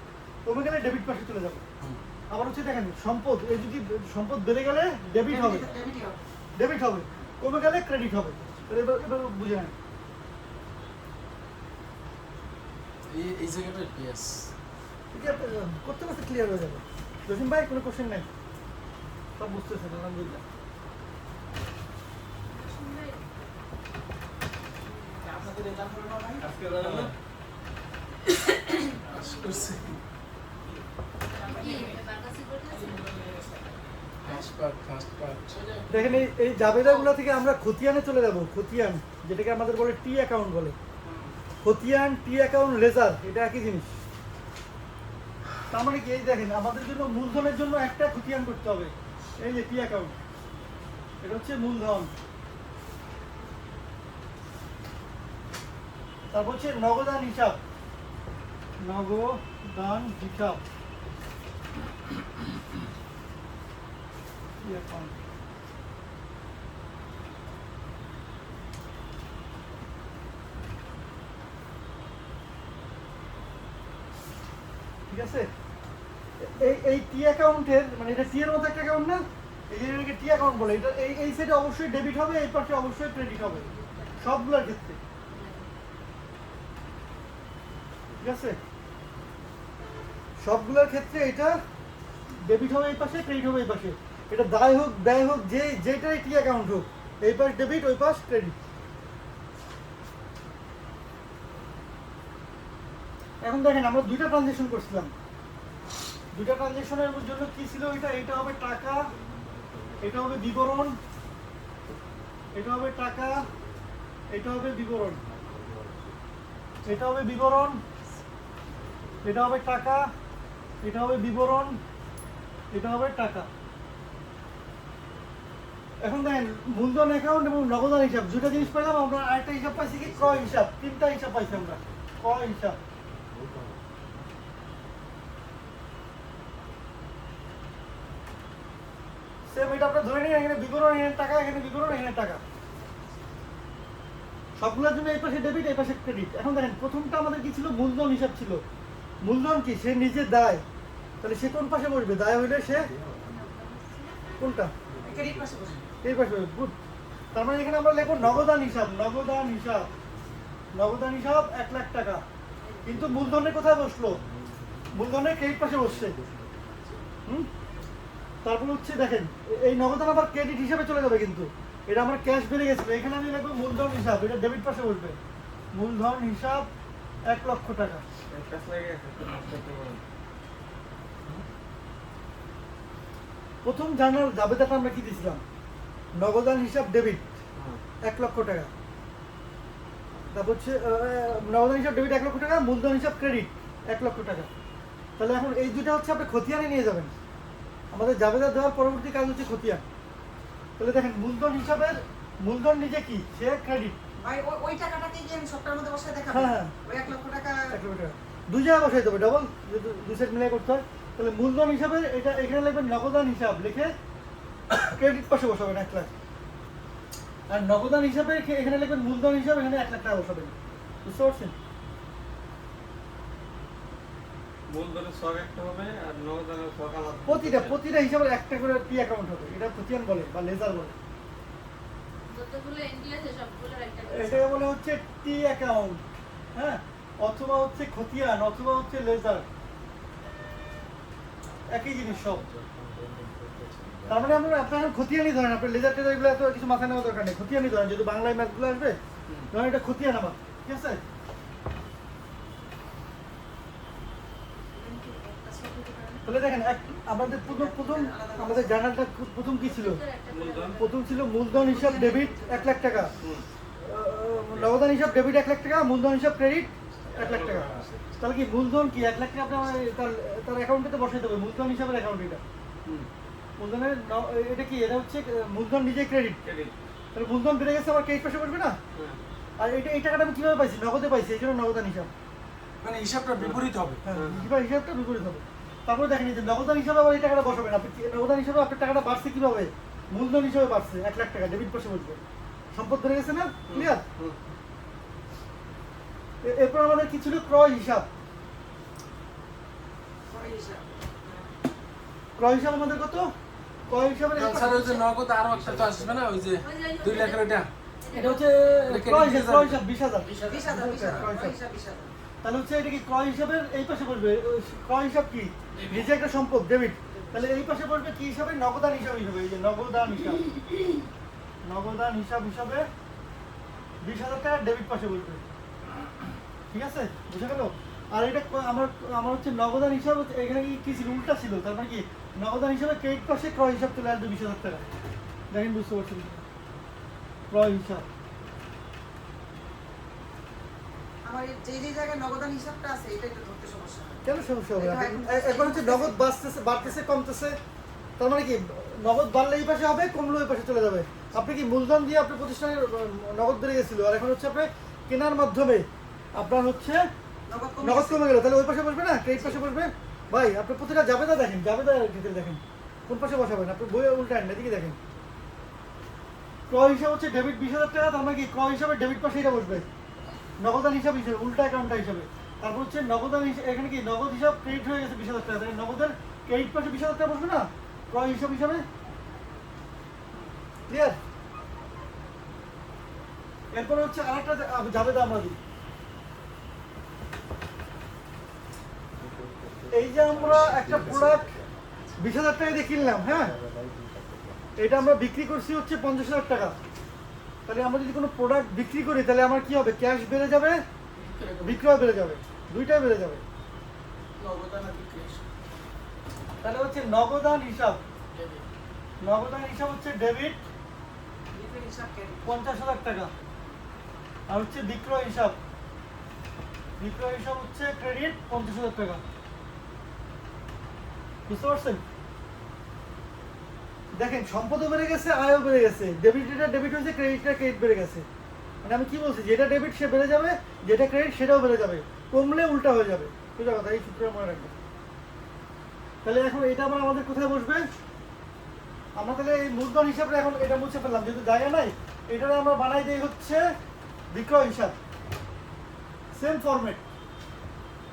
A: কমে গেলে ডেবিট পাশে চলে যাবে।
F: হুম,
A: আবার হচ্ছে দেখেন, সম্পদ, এ যদি সম্পদ বেড়ে গেলে ডেবিট হবে,
B: ডেবিটই হবে।
A: ডেবিট হবে, কমে গেলে ক্রেডিট হবে। তাহলে এবার বুঝে নেন।
F: এই জায়গাটা ইয়েস।
A: এটা করতে করতে ক্লিয়ার হয়ে যাবে। জসিম ভাই, কোনো কোশ্চেন নেই? সব বুঝতেছেন আলহামদুলিল্লাহ।
D: আজকে জানেন না?
F: পাস করছে
E: কি বাকাসি করতেছে
F: ফার্স্ট পার্ট
A: দেখেন এই জাবেদাগুলো থেকে আমরা খতিয়ানে চলে যাব। খতিয়ান যেটাকে আমাদের বলে টি অ্যাকাউন্ট বলে, খতিয়ান টি অ্যাকাউন্ট লেজার এটা একই জিনিস। তার মানে কি, এই দেখেন আমাদের জন্য মূলধনের জন্য একটা খতিয়ান করতে হবে। এই যে টি অ্যাকাউন্ট, এটা হচ্ছে মূলধন। তারপর হচ্ছে নগদান হিসাব, নগদান হিসাব টি অ্যাকাউন্ট। ঠিক আছে, এই টি অ্যাকাউন্টের মানে এটা টি এর মতো একটা অ্যাকাউন্ট না, এই যে এটাকে টি অ্যাকাউন্ট বলে। এটা এই সাইডে অবশ্যই ডেবিট হবে, এই পাশে অবশ্যই ক্রেডিট হবে সবগুলোর ক্ষেত্রে। ঠিক আছে, সবগুলোর ক্ষেত্রে এটা ডেবিট হবে এই পাশে, ক্রেডিট হবে এই পাশে। এটা দায় হোক ব্যয় হোক, যেটাই টি অ্যাকাউন্ট হোক, এই পাশ ডেবিট ওই পাশ ক্রেডিট। এখন দেখেন আমরা দুইটা ট্রানজ্যাকশন করছিলাম, দুইটা ট্রানজ্যাকশনের জন্য কি ছিল, এটা হবে টাকা, এটা হবে বিবরণ, এটা হবে টাকা, এটা হবে বিবরণ, এটা হবে বিবরণ, এটা হবে টাকা, এটা হবে বিবরণ, এটা হবে টাকা। এখন দেখেন মূলধন অ্যাকাউন্ট এবং নগদান হিসাব দুটো জিনিস পাইলাম আমরা। আরেকটা হিসাব পাইছি কি, ক্রয় হিসাব। তিনটা হিসাব পাইছি আমরা, ক্রয় হিসাব। সেম এটা আমরা ধরে নিই, এখানে বিবরণ, এখানে টাকা, এখানে বিবরণ, এখানে টাকা। সবগুলোর জন্য এই পাশে ডেবিট, এই পাশে ক্রেডিট। এখন দেখেন প্রথমটা আমাদের কি ছিল, মূলধন হিসাব ছিল। মূলধন কি, সে নিজের দায়, তাহলে সে কোন পাশে বসবে? দায় হইলে সে কোনটা?
B: ক্রেডিট পাশে বসে।
A: এই পাশে, গুড। তার মানে এখানে আমরা লিখবো নগদান হিসাব, নগদান হিসাব, নগদান হিসাব 1 লাখ টাকা। কিন্তু মূলধনের কোথায় বসলো? মূলধনের ক্রেডিট পাশে বসছে। তারপর হচ্ছে দেখেন এই নগদান আবার ক্রেডিট হিসাবে চলে যাবে, কিন্তু এটা আমার ক্যাশ বেড়ে গেছিল। এখানে আমি লিখবো মূলধন হিসাব, এটা ডেবিট পাশে বসবে। মূলধন হিসাব 1 লক্ষ টাকা। প্রথম জানার জাবেদাটা আমরা কি দিয়েছিলাম? নগদান হিসাব ডেবিট 1 লক্ষ টাকা। তারপর হচ্ছে নগদান হিসাব ডেবিট 1 লক্ষ টাকা, মূলধন হিসাব ক্রেডিট 1 লক্ষ টাকা। তাহলে এখন এই দুটো হচ্ছে আপনি খতিয়ানে নিয়ে যাবেন। আমাদের জাবেদা দেওয়ার পরবর্তী কাজ হচ্ছে খতিয়ান। তাহলে দেখেন মূলধন হিসাবের, মূলধন নিজে কি, সে ক্রেডিট।
B: ভাই ওই টাকাটাকে কি আমি সবটার মধ্যে বসায় দেখাবো?
A: হ্যাঁ।
B: ওই 1 লক্ষ টাকা
A: 1 লক্ষ টাকা দুই জায়গায় বসাই দেবে, ডবল, দুই সাইড মিলাই করতে হয়। তাহলে মূলধন হিসাবে এটা এখানে লিখবেন নগদান হিসাব, লিখে ক্রেডিট পাশে বসাবেন 1 লাখ। আর নগদান হিসাবে এখানে লিখবেন মূলধন হিসাব, এখানে 1 লাখ টাকা বসাবেন। বুঝতে পারছেন?
D: মূলধনের ছক একটা হবে আর নগদানের ছক আলাদা।
A: প্রতিটা হিসাবে একটা করে টি অ্যাকাউন্ট হবে। এটা খতিয়ান বলে বা লেজার বলে।
E: যতগুলো এন্ট্রি আছে সবগুলোর একটা করে
A: এটাকে বলে হচ্ছে টি অ্যাকাউন্ট, হ্যাঁ, অথবা হচ্ছে খতিয়ান, অথবা হচ্ছে লেজার, একই জিনিস সব। তার মানে আমরা আপনার খতিয়ানই ধরেন, আপনার লেজার টেজার এগুলো এত কিছু মাথায় নেওয়া দরকার নেই, খতিয়ানই ধরেন। যদি বাংলায় ম্যাথগুলো আসবে ধরেন এটা খতিয়ান আমার, ঠিক আছে? তাহলে দেখেন আমাদের প্রথম আমাদের জার্নালটা প্রথম কি ছিল? প্রথম ছিল মূলধন হিসাব ডেবিট 1 লাখ টাকা, নগদান হিসাব ডেবিট 1 লাখ টাকা, মূলধন হিসাব ক্রেডিট 1 লাখ টাকা। তাহলে কি মূলধন কি 1 লাখ টাকা আপনার তার অ্যাকাউন্টে বসাই দেবে, মূলধন হিসাবের অ্যাকাউন্ট এটা। মূলধনের এটা কি, এটা হচ্ছে মূলধন নিজে ক্রেডিট। তাহলে মূলধন বেড়ে গেছে, আবার ক্রেডিট পাশে বসবে না? আর এই টাকাটা আমি কিভাবে পাইছি? নগদে পাইছি, এই জন্য নগদান হিসাব।
F: মানে হিসাবটা বিপরীত হবে।
A: হ্যাঁ, হিসাবটা বিপরীত হবে। তারপরে দেখেন যে নগদান হিসাবে আবার এই টাকাটা বসাবেন আপনি। নগদান হিসাবে আপনার টাকাটা বাড়ছে কিভাবে? মূলধন হিসাবে বাড়ছে 1 লাখ টাকা, ডেবিট পাশে বসবে। সম্পদ বেড়ে গেছে না? ক্লিয়ার? এরপর আমাদের কি ছিল? ক্রয় হিসাব। ক্রয় হিসাব আমাদের কত? ক্রয় হিসাবে
F: স্যার ওই যে নগদ আরো একটা তো আসবে না, ওই যে 2 লাখের ওটা।
A: এটা হচ্ছে ক্রয় হিসাব 20,000।
B: 20,000
A: তাহলে হচ্ছে এটা কি ক্রয় হিসাবের এই পাশে বসবে? ক্রয় হিসাব কি, নিজে একটা সম্পদ ডেবিট। তাহলে এই পাশে বসবে কি হিসাবে? নগদান হিসাব হিসাবে। এই যে নগদান হিসাব, নগদান হিসাব হিসাবে 20,000 টাকা ডেবিট পাশে বসবে, ঠিক আছে, বুঝে গেল? আর এটা আমার আমার হচ্ছে নগদান হিসাব হচ্ছে, এখানে কি ছিল, উল্টা ছিল, তার মানে কি নগদান হিসাবে ক্রেডিট পাশে ক্রয় হিসাব চলে আসবে 20,000 টাকা। দেখেন বুঝতে পারছেন, ক্রয় হিসাব
B: আমার যে যে জায়গায় নগদান হিসাবটা আছে এটাই তো ধরতে সমস্যা হয়।
A: কেন সমস্যা হবে?
B: এটা এখন
A: এখন হচ্ছে নগদ বাড়তেছে কমতেছে, তার মানে কি নগদ বাড়লে এই পাশে হবে, কমলে ওই পাশে চলে যাবে। আপনি কি মূলধন দিয়ে আপনার প্রতিষ্ঠানের নগদ বেড়ে গেছিল, আর এখন হচ্ছে আপনি কেনার মাধ্যমে আপনার হচ্ছে নগদ কমে গেল, তাহলে ওই পাশে বসবে না, ক্রেডিট পাশে বসবে। ভাই আপনি প্রতিটা জাবেদা দেখেন, জাবেদা ক্ষেত্রে দেখেন কোন পাশে বসাবেন, আপনি বইয়ে উল্টান এদিকে দেখেন। ক্রয় হিসাব হচ্ছে ডেবিট 20,000 টাকা, তার মানে কি ক্রয় হিসাবে ডেবিট পাশে এটা বসবে, নগদান হিসাব হিসেবে উল্টা অ্যাকাউন্টটা হিসাবে। তারপর হচ্ছে নগদান এখানে কি নগদ হিসাব ক্রেডিট হয়ে গেছে 20,000 টাকা, তাই নগদের ক্রেডিট পাশে 20,000 টাকা বসবে না ক্রয় হিসাব হিসাবে। ক্লিয়ার? এরপরে হচ্ছে আরেকটা জাবেদা আমরা দিই। এই যে আমরা একটা প্রোডাক্ট 20,000 টাকা দিয়ে কিনলাম, হ্যাঁ, এটা আমরা বিক্রি করছি হচ্ছে 50,000 টাকা। তাহলে আমরা যদি কোনো প্রোডাক্ট বিক্রি করি তাহলে আমার কি হবে, ক্যাশ বেড়ে যাবে, বিক্রয় বেড়ে যাবে, দুইটাই বেড়ে যাবে। তাহলে হচ্ছে নগদান হিসাব, নগদান হিসাব হচ্ছে ডেবিট 50,000 টাকা, আর হচ্ছে বিক্রয় হিসাব, বিক্রয় হিসাব হচ্ছে ক্রেডিট 50,000 টাকা। বুঝতে পারছেন? দেখেন সম্পদও বেড়ে গেছে, আয়ও বেড়ে গেছে, ডেবিটটা ডেবিট হয়েছে, ক্রেডিটটা ক্রেডিট বেড়ে গেছে। মানে আমি কি বলছি, যেটা ডেবিট সে বেড়ে যাবে, যেটা ক্রেডিট সেটাও বেড়ে যাবে, কমলে উল্টা হয়ে যাবে। সোজা কথা, এই সূত্রটা মনে রাখবেন। তাহলে এখন এটা আবার আমাদের কোথায় বসবে? আমরা তাহলে এই মূলধন হিসাবটা এখন এটা মুছে ফেললাম, যেহেতু জায়গা নাই, এটারে আমরা বানাই দিই হচ্ছে বিক্রয় হিসাব, সেম ফরম্যাট,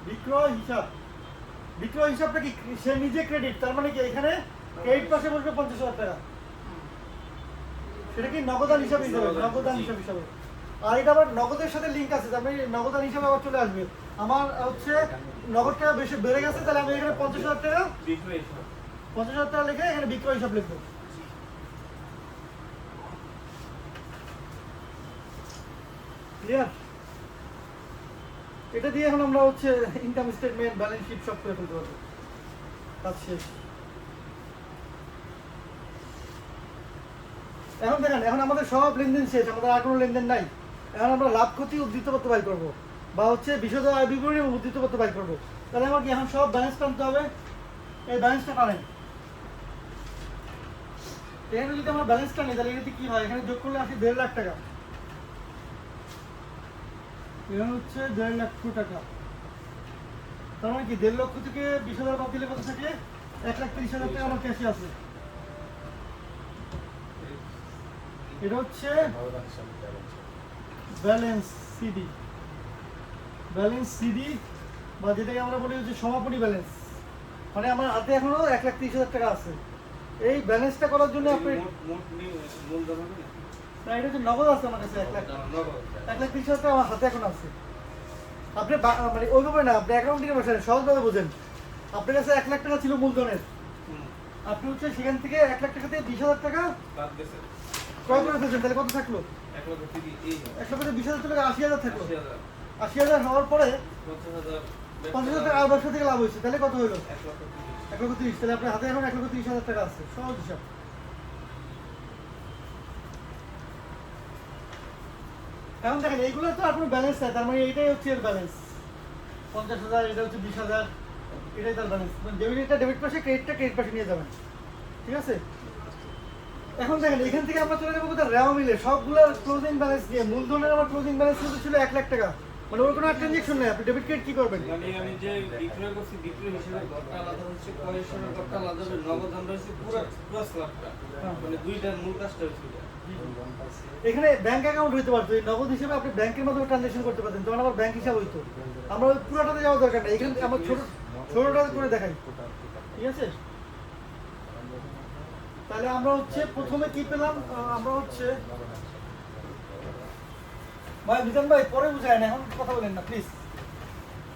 A: বিক্রয় হিসাব। বিক্রয় হিসাবটা কি সে নিজে ক্রেডিট, তার মানে কি এখানে ক্রেডিট পাশে বসবে 50,000 টাকা, সেটা কি নগদান হিসাব হিসাবে, নগদান হিসাব হিসাবে। আর এটা আবার নগদের সাথে লিঙ্ক আছে, তার মানে নগদান হিসাবে আবার চলে আসবে। আমার হচ্ছে নগদ টাকা বেশি বেড়ে গেছে, তাহলে আমি এখানে 50,000 টাকা, 50,000 টাকা লিখে এখানে বিক্রয় হিসাব লিখবো। ক্লিয়ার? এটা দিয়ে এখন আমরা হচ্ছে ইনকাম স্টেটমেন্ট, ব্যালেন্স শিট সব করে ফেলতে পারবো, কাজ শেষ। এখন দেখেন, এখন আমাদের সব লেনদেন শেষ, আমাদের আর কোনো লেনদেন নাই। এখন আমরা লাভ ক্ষতি উদ্ধৃত করতে বাই করবো, বা হচ্ছে বিশদ আয় বিবরণী উদ্ধৃত করতে বাই করবো। তাহলে আমার কি এখন সব ব্যালেন্স টানতে হবে, এই ব্যালেন্সটা টানেন। এখানে যদি আমরা ব্যালেন্স টানি তাহলে এখানে কি হয়, এখানে যোগ করলে আসে 1.5 লাখ টাকা, এখানে হচ্ছে 1.5 লক্ষ টাকা। তার মানে কি 1.5 লক্ষ থেকে 20,000 বাদ দিলে কত থাকে, 1,30,000 টাকা আমার ক্যাশে আছে। এটা হচ্ছে ব্যালেন্স সিডি, ব্যালেন্স সিডি বা যেটাকে আমরা বলি হচ্ছে সমাপনী ব্যালেন্স। মানে আমার হাতে এখনো 1,30,000 টাকা আছে। এই ব্যালেন্সটা করার জন্য আপনি না, এটা হচ্ছে নগদ আছে আমার কাছে 1,30,000 টাকা আমার হাতে এখন আছে। আপনি মানে ওইভাবে না, আপনি অ্যাকাউন্টিংয়ে বসেন, সহজভাবে বোঝেন। আপনার কাছে 1 লাখ টাকা ছিল মূলধনের, আপনি হচ্ছে সেখান থেকে 1 লাখ টাকা থেকে 20,000 টাকা ক্রয় করে ফেলছেন, তাহলে কত থাকলো? 1 লক্ষ থেকে 20,000 টাকা 80,000 থাকলো। 80,000 হওয়ার পরে 50,000 টাকা আর ব্যবসা থেকে লাভ হয়েছে, তাহলে কত হলো? 1,30,000। তাহলে আপনার হাতে এখন 1,30,000 টাকা আছে, সহজ হিসাব। এখন দেখেন এইগুলো তো আপনার ব্যালেন্স নাই, তার মানে এইটাই হচ্ছে এর ব্যালেন্স, 50,000, এটা হচ্ছে 20,000, এটাই তার ব্যালেন্স। ডেবিটটা ডেবিট পাশে, ক্রেডিটটা ক্রেডিট পাশে নিয়ে যাবেন, ঠিক আছে? এখন দেখেন এখান থেকে আমরা চলে যাবো কোথায়, রেওয়া মিলে সবগুলোর ক্লোজিং ব্যালেন্স দিয়ে। মূলধনের আমার ক্লোজিং ব্যালেন্স কিন্তু ছিল 1 লাখ টাকা, মানে ওর কোনো ট্রানজেকশন নেই। আপনি ডেবিট ক্রেডিট কি করবেন?
D: আমি যে বিক্রয় করছি, বিক্রয় হিসেবে ঘরটা আলাদা হচ্ছে, ক্রয় হিসেবে ঘরটা আলাদা হবে, নগদ আমরা হচ্ছে পুরো 10 লাখ টাকা, মানে দুইটার মূল কাজটা হচ্ছে এটা।
A: এখানে ব্যাংক অ্যাকাউন্ট হইতে পারতো, এই নগদ হিসেবে আপনি ব্যাংকের মাধ্যমে ট্রানজেকশন করতে পারতেন, তখন আমার ব্যাংক হিসাব হইতো। আমরা ওই পুরোটাতে যাওয়ার দরকার নেই, এখানে আমরা ছোটটা করে দেখাই, ঠিক আছে? তাহলে আমরা হচ্ছে প্রথমে কি পেলাম, আমরা হচ্ছে ভাই মিজান ভাই পরে বুঝায় না, এখন কথা বলেন না প্লিজ,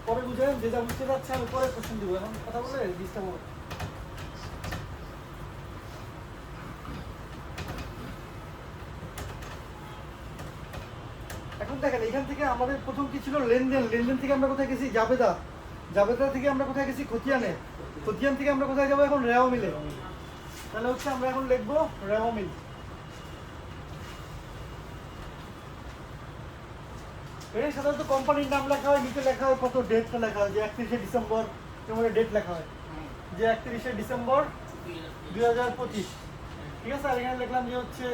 A: পরে বুঝায়, যে যা বুঝতে যাচ্ছে আমি পরে কোশ্চেন দিব, এখন কথা বলে ডিস্টার্ব হবে। এখন দেখেন এখান থেকে আমাদের প্রথম কি ছিল লেনদেন, লেনদেন থেকে আমরা কোথায় গেছি জাবেদা, জাবেদা থেকে আমরা কোথায় গেছি খতিয়ানে, খতিয়ান থেকে আমরা কোথায় যাবো এখন রেওয়া মিলে। তাহলে হচ্ছে আমরা এখন লিখবো রেওয়া মিল। এটা সাধারণত কোম্পানির নাম লেখা হয়, নিচে লেখা হয় কত ডেটটা লেখা হয়, যে 31শে ডিসেম্বর এরকম ডেট লেখা হয়, যে 31শে ডিসেম্বর 2025, ঠিক আছে। আর এখানে লিখলাম যে হচ্ছে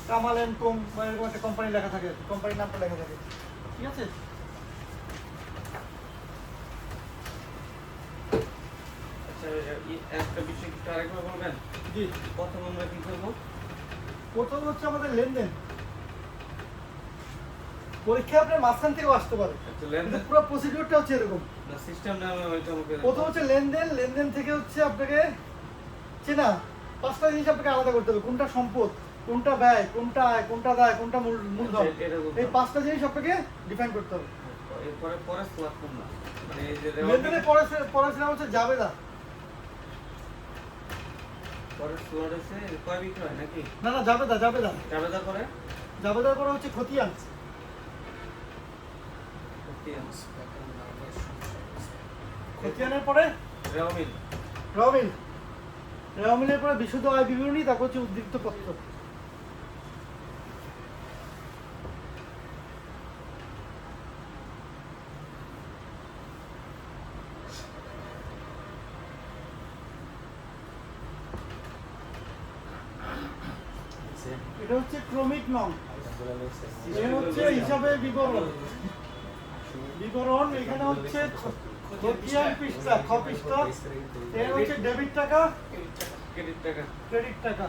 A: কামাল এন্ড কোম বা এরকম একটা কোম্পানি লেখা থাকে, কোম্পানির নামটা লেখা থাকে, ঠিক আছে।
D: আচ্ছা একটা বিষয় একটু আরেকবার বলবেন,
A: জি,
D: প্রথম আমরা কি করবো?
A: প্রথম হচ্ছে আমাদের লেনদেন। পরীক্ষা আপনার মাঝখান থেকেও আসতে পারে,
D: আচ্ছা
A: কিন্তু
D: লেনদেন
A: পুরো প্রসিডিউরটা হচ্ছে এরকম।
D: না সিস্টেম না ওইটা আমাকে
A: প্রথম হচ্ছে লেনদেন, লেনদেন থেকে হচ্ছে আপনাকে চেনা 5টা জিনিস আপনাকে আলাদা করতে হবে, কোনটা সম্পদ, কোনটা ব্যয়, কোনটা আয়, কোনটা দায়, কোনটা মূলধন,
D: এটা বলতে
A: এই
D: হবে।
A: 5টা জিনিস আপনাকে ডিফাইন করতে হবে।
D: এরপরে পরে স্লাপ করলাম মানে এই যে
A: লেনদেনের পড়াশোনা হচ্ছে জাবেদা,
D: পরে স্লাড আছে কয় বিক্রয় নাকি
A: না না জাবেদা, জাবেদা,
D: জাবেদা করে
A: জাবেদার পরে হচ্ছে খতিয়ান, খতিয়ানের পরে
D: রেওমিল
A: রমিল, রমিলের পরে বিশুদ্ধ আয় বিবরণী, তারপর হচ্ছে উদ্দীপ্ত পত্র। এটা হচ্ছে ক্রমিক নং, এটা হচ্ছে হিসাবে বিবরণ, বিবরণ এখানে হচ্ছে খতিয়ান পৃষ্ঠা, খ পৃষ্ঠা, এটা হচ্ছে ডেবিট টাকা,
D: ক্রেডিট টাকা
A: ক্রেডিট টাকা।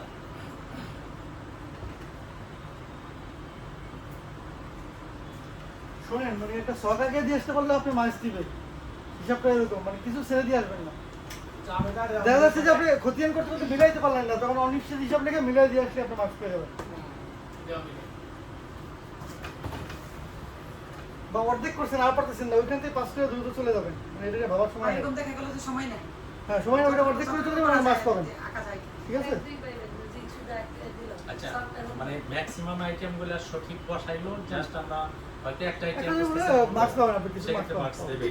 A: শোনেন মানে একটা সরকারকে দিয়ে আসতে পারলে আপনি মাস দিবেন, হিসাবটা এরকম মানে কিছু ছেড়ে দিয়ে আসবেন না। দেখা যাচ্ছে যে আপনি খতিয়ান করতে করতে মিলাইতে পারলেন না, তখন অনিশ্চিত হিসাব লিখে মিলাই দিয়ে আসলে আপনি মার্কস পেয়ে যাবেন, বা অর্ধেক করছেন আর পারতেছেন না, ওইখান থেকে 5 টাকা দ্রুত চলে যাবেন, মানে এটা ভাবার সময় নেই।
B: এরকম দেখা গেল যে সময় নেই।
A: হ্যাঁ সময় নেই, ওইটা অর্ধেক করে চলে যাবেন আর মার্কস পাবেন,
B: আঁকা যায়।
A: ঠিক আছে।
C: আচ্ছা মানে ম্যাক্সিমাম আইটেম গুলো সঠিক বসাইলো, জাস্ট আমরা হয়তো একটা আইটেম
A: মার্কস পাবেন আপনি, কিছু মার্কস
C: মার্কস
A: পাবেন।
C: দেবে।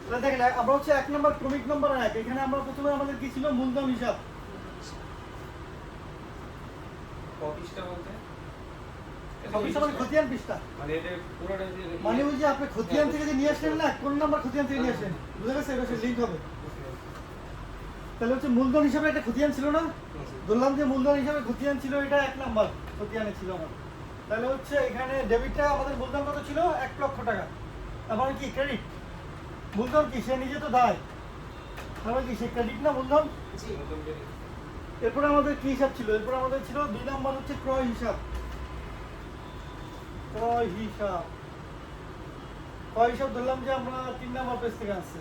A: তাহলে দেখেন আমরা হচ্ছে 1 নম্বর ক্রমিক নম্বর 1, এখানে আমরা প্রথমে আমাদের কি ছিল মূলধন হিসাব,
D: কপিসটা বলতে
A: অফিস আমাদের খতিয়ান পৃষ্ঠা,
D: মানে এটা পুরোটা যে
A: মানে ওই যে আপনি খতিয়ান থেকে যে নিয়ে আসলেন না, কোন নাম্বার খতিয়ান থেকে নিয়ে আসলেন, বুঝা গেছে, এটা লিংক হবে। তাহলে হচ্ছে মূলধন হিসাবে একটা খতিয়ান ছিল না, ধরলাম যে মূলধন হিসাবে খতিয়ান ছিল, এটা 1 নাম্বার খতিয়ানে ছিল আমার। তাহলে হচ্ছে এখানে ডেবিটটা আমাদের মূলধন কত ছিল, 1 লক্ষ টাকা, তারপরে কি ক্রেডিট, মূলধন কি সে নিজে তো দায়, তারপরে কি সে ক্রেডিট না মূলধন।
B: জি।
A: এরপরে আমাদের কি হিসাব ছিল, এরপরে আমাদের ছিল 2 নাম্বার হচ্ছে ক্রয় হিসাব, ক্রয় হিসাব, ক্রয় হিসাব ধরলাম যে আমরা 3 নাম্বার পেজ থেকে আসছে।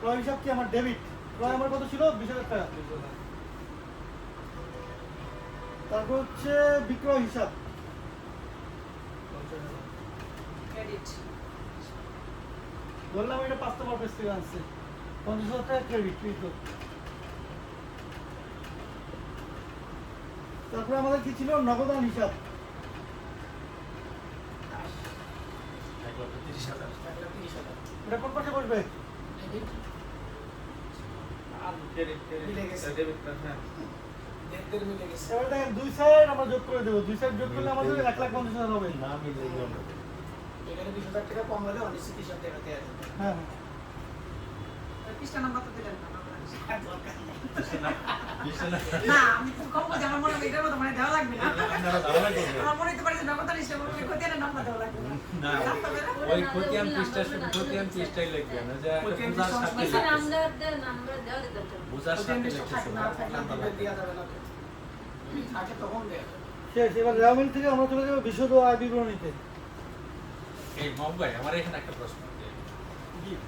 A: ক্রয় হিসাব কি আমার ডেবিট, ক্রয় আমার কত ছিল 20,000 টাকা। তারপর হচ্ছে বিক্রয় হিসাব,
B: ক্রেডিট।
A: ধরলাম এটা 5 নাম্বার পেজ থেকে আসছে, 50,000 টাকা ক্রেডিট। তারপরে আমাদের কি ছিল নগদান হিসাব,
C: 1,30,000
A: এটা কোন পাশে বসবে,
D: আর ক্রেডিট
B: মিলে গেছে।
D: ডেবিট কার্ড হ্যাঁ
B: ডেটদের মিলে গেছে।
A: এবার দেখেন 2 সাইড আমরা যোগ করে দেবো, 2 সাইড যোগ করলে আমাদের 1,50,000 হবে।
C: না মিলে গেল।
B: এখানে 20,000 টাকা কম হলে অনিশ্চিত হিসাব দেওয়া যাবে।
A: হ্যাঁ
B: পৃষ্ঠা নাম্বার তো দিলেন না, দরকার নেই।
C: বিছানা
B: না, আমি খুব কম বুঝি, আমার মনে হয় এটার মতো মানে দেওয়া লাগবে না।
C: আপনারা ধারণা করবেন।
B: আমার মনে হতে পারে যে নগদান হিসেবে খতিয়ানের নাম্বার দেওয়া লাগবে না।
C: না
B: রাখতে হবে না?
C: ওই খতিয়ান পৃষ্ঠা শুধু খতিয়ান পৃষ্ঠাই লিখবেন না, যে একটা বুঝার সাথে বুঝার সাথে লিখতেছেন
B: না থাকলে দিবে, দেওয়া যাবে না তো। থাকে তখন দেওয়া যাবে।
A: শেষ। এবার রেওমিল থেকে আমরা চলে যাবো বিশদ আয় বিবরণীতে।
C: এই মম ভাই আমার এখানে একটা প্রশ্ন আছে,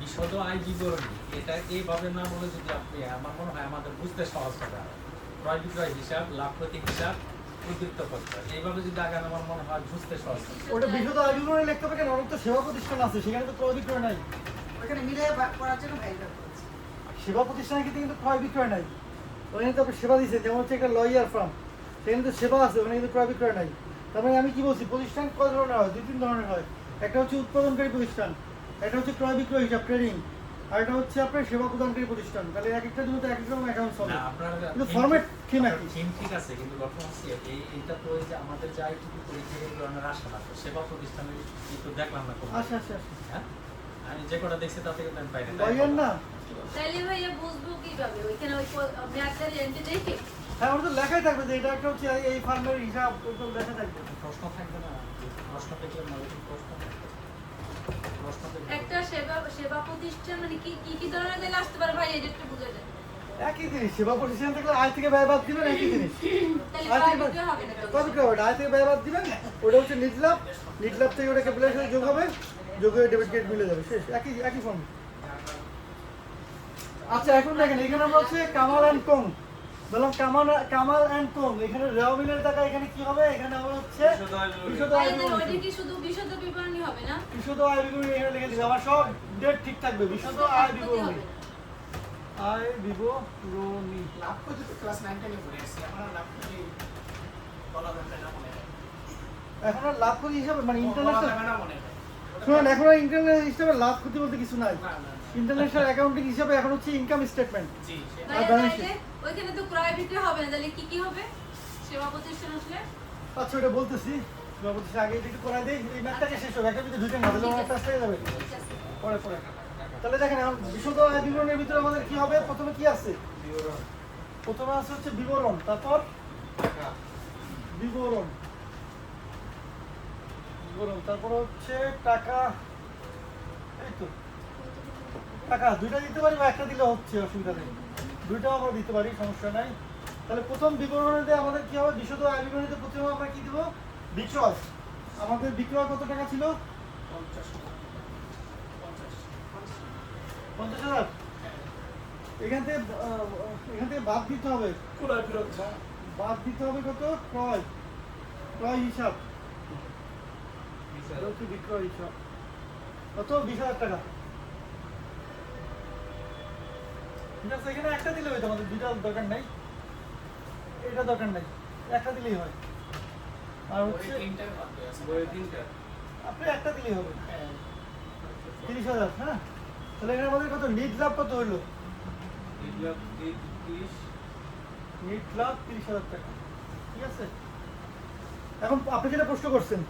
C: বিশদ আয় বিবরণী এটা এইভাবে না বলে যদি আপনি, আমার মনে হয় আমাদের বুঝতে সহজ হবে, ক্রয় বিক্রয় হিসাব, লাভ ক্ষতি হিসাব, উদ্বৃত্ত পত্র এইভাবে যদি আগান আমার মনে হয় বুঝতে সহজ হবে।
A: ওটা বিশদ আয় বিবরণী লিখতে হবে কেন, অনেক তো সেবা প্রতিষ্ঠান আছে, সেখানে তো ক্রয় বিক্রয় নাই।
B: ওইখানে মিলে করার জন্য ভাইটা করেছি।
A: সেবা প্রতিষ্ঠানের ক্ষেত্রে কিন্তু ক্রয় বিক্রয় নাই, ওখানে তো আপনি সেবা দিচ্ছেন, যেমন হচ্ছে একটা লয়ার ফার্ম, সেখানে তো সেবা আছে, ওখানে কিন্তু ক্রয় বিক্রয় নাই। তার মানে আমি কি বলছি, প্রতিষ্ঠান কয় ধরনের হয়? 2-3 ধরনের হয়। একটা হচ্ছে উৎপাদনকারী প্রতিষ্ঠান, একটা হচ্ছে ক্রয় বিক্রয় হিসাব ট্রেডিং, আর একটা হচ্ছে আপনার সেবা প্রদানকারী প্রতিষ্ঠান। তাহলে এক একটা জন্য তো এক এক রকম অ্যাকাউন্ট হবে,
C: না, আপনার
A: কিন্তু ফরম্যাট থিম একই।
C: থিম ঠিক আছে, কিন্তু ঘটনা হচ্ছে এইটা তো ওই যে আমাদের যা এইটুকু পরীক্ষা এই ধরনের আসে না, তো সেবা প্রতিষ্ঠানের কিন্তু দেখলাম না কোনো।
A: আচ্ছা আচ্ছা আচ্ছা,
C: হ্যাঁ, আমি যে কটা দেখছি তাতে কিন্তু আমি পাইনি।
A: বইয়ের না?
E: তাইলে ভাইয়া বুঝবো কিভাবে ওইখানে ওই মেয়াদটা রেন্টে দেখে?
A: হ্যাঁ, ওটা তো লেখাই থাকবে যে এটা একটা হচ্ছে এই ফার্মের হিসাব, ওটা লেখা থাকবে।
C: প্রশ্ন থাকবে না, প্রশ্ন দেখলে নলেজ প্রশ্ন থাকবে। প্রশ্ন দেখলে
E: একটা সেবা প্রতিষ্ঠান মানে কি কি কি ধরনের দিলে আসতে পারে ভাই, এটা একটু বুঝে দেন।
A: একই জিনিস, সেবা প্রতিষ্ঠান থেকে আয় থেকে ব্যয় বাদ দিবেন, একই জিনিস।
E: তাহলে
A: আয় থেকে
E: প্রাইভেটে হবে না তো?
A: কত কি হবে? আয় থেকে ব্যয় বাদ দিবেন, ওটা হচ্ছে নিট লাভ, নিট লাভ থেকে ওটা ক্যাপিটালের সাথে যোগ হবে, যোগ হয়ে ডেবিট ক্রেডিট মিলে যাবে, শেষ। একই একই ফর্ম। আচ্ছা, এখন দেখেন এখানে আমরা হচ্ছে কামাল অ্যান্ড কোং বললাম, কামাল অ্যান্ড কোং, এখানে রেওয়া মিলের টাকা এখানে কি হবে? এখানে আমরা হচ্ছে বিশদ আয়
E: তাহলে
A: বিবরণী।
E: ওইটা কি শুধু বিশদ বিবরণী হবে না?
A: বিশদ আয় বিবরণী এখানে লিখে দিবে, আমার সব ডেট ঠিক থাকবে। বিশদ আয় বিবরণী, আয় বিবরণী।
G: লাভ করতে তো ক্লাস 9 10 পড়ে আসছে, আমরা লাভ করে বলা যাবে না মনে হয়।
A: এখন আর লাভ ক্ষতি হিসাবে মানে
G: বলা
A: ইন্টারন্যাশনাল,
G: যাবে না মনে হয়।
A: শুনুন, এখন আর ইন্টারন্যাশনাল হিসাবে লাভ ক্ষতি বলতে কিছু নাই।
G: না না
A: ইন্টারন্যাশনাল অ্যাকাউন্টিং হিসাবে এখন হচ্ছে ইনকাম স্টেটমেন্ট।
G: জি সেটা
E: ভাইয়া
A: balance
E: তাইলে ওইখানে তো ক্রয় বিক্রয় হবে না, তাহলে কি কি হবে সেবা প্রতিষ্ঠান আসলে?
A: আচ্ছা, ওটা বলতেছি, বলতেছি আগে একটু করাই দেই, এই ম্যাথটাকে শেষ হবে, একটা যদি দুইটা না দিলে আমার কাজ হয়ে যাবে
E: ঠিক আছে।
A: পরে পরে। তাহলে দেখেন এখন বিশদ আয় বিবরণের ভিতরে আমাদের কি হবে? প্রথমে কি আছে? প্রথমে আছে হচ্ছে বিবরণ, তারপর বিবরণ, বিবরণ, তারপর হচ্ছে টাকা। এই তো টাকা দুইটা দিতে পারি বা একটা দিলে হচ্ছে, অসুবিধা নেই, দুইটাও আমরা দিতে পারি, সমস্যা নাই। তাহলে প্রথম বিবরণীতে আমাদের কি হবে? বিশদ আয় বিবরণীতে প্রথমে আমরা কি দেবো? বিক্রয়। আমাদের বিক্রয় কত টাকা ছিল? 50,000। এখান থেকে বাদ দিতে হবে,
G: পুরো বিরোধ
A: বাদ দিতে হবে কত? ক্রয়, ক্রয় হিসাব, এটা হচ্ছে বিক্রয় হিসাব। কত? 20,000 টাকা। ঠিক আছে, এখানে একটা দিলে হয়তো, আমাদের দুইটা দরকার নাই, এটা দরকার নাই, একটা দিলেই হয়। আর হচ্ছে
G: তিনটার মধ্যে আছে।
D: বইয়ের 3টা।
A: আপনি একটা দিলেই হবে, 30,000। হ্যাঁ, তাহলে এখানে আমাদের কত নিট লাভ কত হইলো?
D: 30
A: নিট লাভ 30,000 টাকা। ঠিক আছে, এখন আপনি যেটা প্রশ্ন করছেন,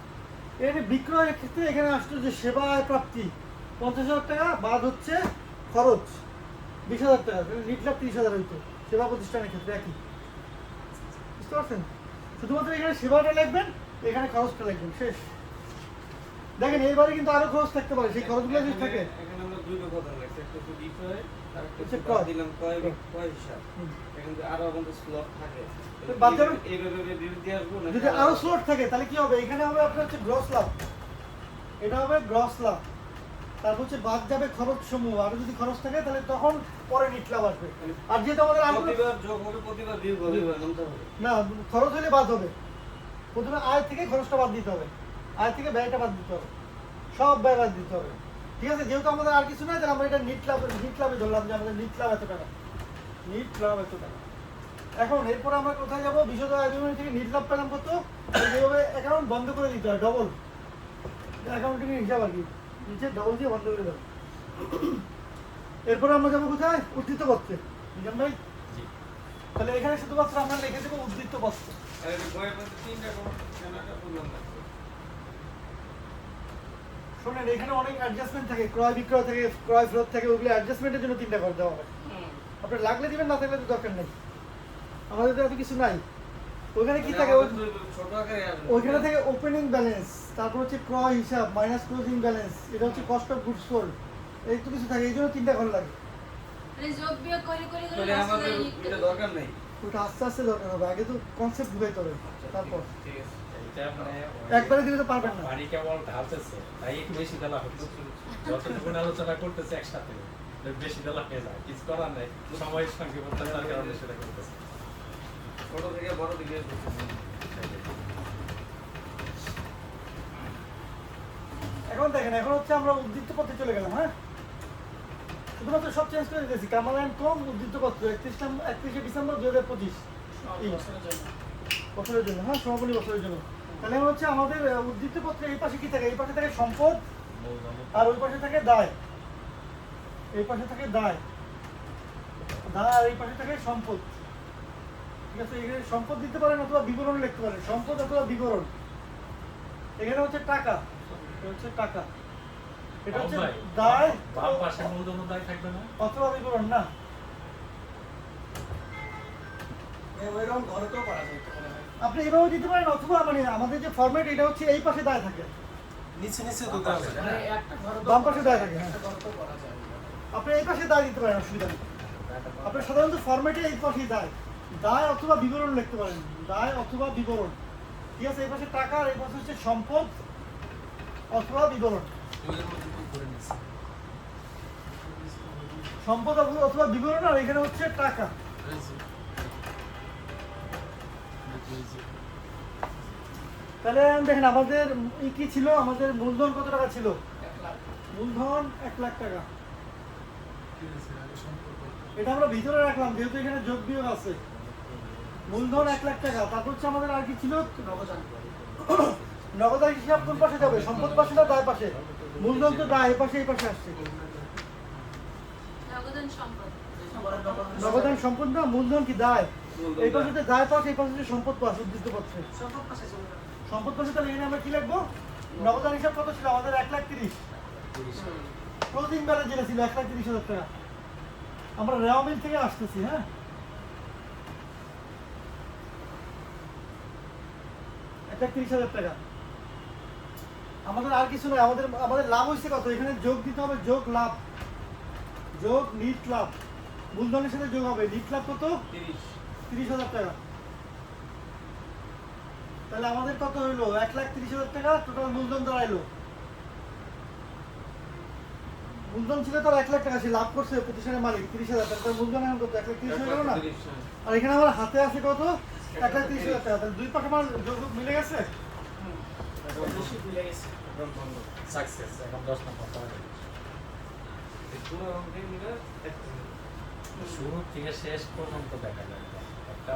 A: এর বিক্রয়ের ক্ষেত্রে এখানে আসতো যে সেবা আয় প্রাপ্তি 50,000 টাকা বাদ হচ্ছে খরচ 20,000 টাকা, নিট লাভ 30,000 হইতো সেবা প্রতিষ্ঠানের ক্ষেত্রে একই। বুঝতে পারছেন? শুধুমাত্র এখানে সেবাটা লিখবেন, এখানে খরচটা লিখবেন, শেষ। দেখেন এইবারে কিন্তু আরো খরচ থাকতে পারে, সেই খরচগুলো যদি থাকে।
D: এখানে আমরা দুটো কথা লাগছে, একটা হচ্ছে বিক্রয় আর একটা
A: হচ্ছে
D: হচ্ছে
A: ক্রয়।
D: দিলাম ক্রয় হিসাব।
A: হুম।
D: এখানে আরো আমাদের স্লট থাকে,
A: তো বাদ যাবে?
D: এইভাবে বিরুদ্ধে আসবো না।
A: যদি আরো স্লট থাকে তাহলে কি হবে? এখানে হবে আপনার হচ্ছে গ্রস লাভ, এটা হবে গ্রস লাভ, তারপর হচ্ছে বাদ যাবে খরচ সমূহ, আরো যদি খরচ থাকে তাহলে তখন পরে নিট লাভ আসবে। আর যেহেতু আমাদের আর কোনো-
D: প্রতিবার যোগ হবে, প্রতিবার বিয়োগ হবে, এমনটা হবে।
A: না, খরচ হলে বাদ হবে, প্রথমে আয় থেকে খরচটা বাদ দিতে হবে, আয় থেকে ব্যয়টা বাদ দিতে হবে, সব ব্যয় বাদ দিতে হবে। ঠিক আছে, যেহেতু আমাদের আর কিছু নাই, তাহলে আমরা এটা নিট লাভে ধরলাম যে আমাদের নিট লাভ এত টাকা, নিট লাভ এত টাকা। এখন এরপরে আমরা কোথায় যাবো? বিশদ আয় বিবরণী থেকে নিট লাভ পেলাম কত? যেভাবে অ্যাকাউন্ট বন্ধ করে দিতে হয়, ডবল অ্যাকাউন্টিং হিসাব আর কি, নিচে ডবল দিয়ে বন্ধ করে দেবো। এরপরে আমরা যাবো কোথায়? উদ্ধৃত পত্রে। বুঝলেন ভাই?
C: জি।
A: তাহলে এখানে শুধুমাত্র আমরা লিখে দেবো উদ্ধৃত পত্র।
D: আর এই বইয়ের মধ্যে 3টা কেনাটা বললাম না।
A: শোনেন, এখানে অনেক অ্যাডজাস্টমেন্ট থাকে, ক্রয় বিক্রয় থাকে, ক্রয় ফেরত থাকে, ওগুলো অ্যাডজাস্টমেন্টের জন্য 3টা করে দেওয়া হয়। আপনার লাগলে দিবেন, না থাকলে তো দরকার নেই, আমাদের তো এত কিছু নাই। ওইখানে কি থাকে?
D: ছোট আকারে আসবে।
A: ওইখানে থেকে ওপেনিং ব্যালেন্স, তারপর হচ্ছে ক্রয় হিসাব মাইনাস ক্লোজিং ব্যালেন্স, এটা হচ্ছে কস্ট অফ গুডস সোল্ড, এই তো কিছু থাকে, এই জন্য 3টা ঘর লাগে।
E: মানে যোগ বিয়োগ করে করে করে
D: তাহলে আমাদের
E: আসলে
D: এটা দরকার নেই।
A: ওটা আস্তে আস্তে দরকার হবে, আগে তো কনসেপ্ট বুঝাইতে হবে, তারপর
D: ঠিক আছে।
C: এটা মানে
A: একবারে দিলে তো পারবেন না।
C: বাড়ি কেবল ঢালতেছে, তাই একটু বেশি দেওয়া হচ্ছে। যতটুকু আলোচনা করতেছে একসাথে বেশি দেওয়া হয়ে যায়, কিছু করার নেই, সময়ের সঙ্গে তার কারণে সেটা করতেছে।
D: ছোট থেকে বড় দিকে
A: এখন দেখেন, এখন হচ্ছে আমরা উদ্ধৃত পত্রে চলে গেলাম। হ্যাঁ, শুধুমাত্র সব চেঞ্জ করে দিয়েছি। কামাল অ্যান্ড কোং উদ্ধৃত পত্র 31শে ডিসেম্বর 2025
G: বছরের জন্য
A: বছরের জন্য। হ্যাঁ, সমাপনী বছরের জন্য। তাহলে হচ্ছে আমাদের উদ্ধৃত পত্রে এই পাশে কি থাকে? এই পাশে থাকে সম্পদ আর ওই পাশে থাকে দায়। এই পাশে থাকে দায়, দায় আর এই পাশে থাকে সম্পদ। ঠিক আছে, এখানে সম্পদ দিতে পারেন অথবা বিবরণ লিখতে পারেন, সম্পদ অথবা বিবরণ। এখানে হচ্ছে টাকা, এটা হচ্ছে টাকা, এটা হচ্ছে
C: ভাই,
A: দায়
C: বাম পাশে মূলধন ও দায় থাকবে না?
A: অথবা বিবরণ না।
G: ওইরকম ঘরতেও করা যায় তো মনে হয়।
A: আপনি এভাবে দিতে পারেন অথবা মানে আমাদের যে ফরম্যাট এটা হচ্ছে এই পাশে দায় থাকে,
F: নিচে নিচে তো দেওয়া যায়।
G: মানে একটা ঘর
A: বাম পাশে দায় থাকে, হ্যাঁ।
G: একটা ঘরতেও করা যায়।
A: আপনি এই পাশে দায় দিতে পারেন, অসুবিধা নেই। আপনি সাধারণত ফরম্যাটে এই পাশেই দায়, দায় অথবা বিবরণ লিখতে পারেন, দায় অথবা বিবরণ। ঠিক আছে, এই পাশে টাকা আর এই পাশে হচ্ছে সম্পদ অথবা বিবরণ।
F: ওইটার মধ্যে কি করে নিচ্ছে?
A: সম্পদ অথবা বিবরণ আর এখানে হচ্ছে টাকা।
F: এই যে। এই যে।
A: তাহলে দেখেন আমাদের কি ছিল, আমাদের মূলধন কত টাকা ছিল?
G: 1 লাখ।
A: মূলধন 1 লাখ টাকা।
F: ঠিক আছে, আগে সম্পর্ক।
A: এটা আমরা ভিতরে রাখলাম যেহেতু এখানে যোগ বিয়োগ আছে। মূলধন 1 লাখ টাকা। তারপর হচ্ছে আমাদের আর কি ছিল?
G: নবজান।
A: নগদান হিসাব কোন পাশে যাবে? সম্পদ পাশে না দায় পাশে? মূলধন তো দায়, এই পাশে আসছে।
E: নগদান সম্পদ।
A: নগদান সম্পদ না, মূলধন কি দায়?
D: মূলধন
A: এই পাশে
D: দায়।
A: হচ্ছে দায় পাশ, এই পাশে হচ্ছে সম্পদ পাশ, উদ্ধৃত পত্রে।
B: সম্পদ পাশে চলে যাবে।
A: সম্পদ পাশে তাহলে এখানে আমরা কি লিখবো? নগদান হিসাব কত ছিল আমাদের? 1,30,000। ক্লোজিং ব্যালেন্স যেটা ছিল 1,30,000 টাকা। আমরা রেওয়া মিল থেকে আসতেছি, হ্যাঁ। 1,30,000 টাকা। আমাদের আর কিছু নয়, আমাদের লাভ হয়েছে কত? এখানে যোগ দিতে হবে, যোগ লাভ, যোগ নিট লাভ। মূলধনের সাথে যোগ হবে, নিট লাভ কত? 30,000 টাকা। তাহলে আমাদের কত হইলো? 1,30,000 টাকা টোটাল মূলধন দাঁড়াইলো। মূলধন ছিল তার 1 লাখ টাকা, সে লাভ করছে প্রতিষ্ঠানের মালিক 30,000 টাকা। তার মূলধন এখন কত? 1,30,000 হয়ে গেল না? আর এখানে আমার হাতে আছে কত? 1,30,000 টাকা। তাহলে দুই পাশে আমার যোগ মিলে গেছে।
G: বেশি ভুলে গেছি।
C: সাকসেস, এখন 10 নম্বর পাওয়া গেল।
D: পুরো অঙ্কে মিলে
C: শুরু থেকে শেষ পর্যন্ত দেখা যায় একটা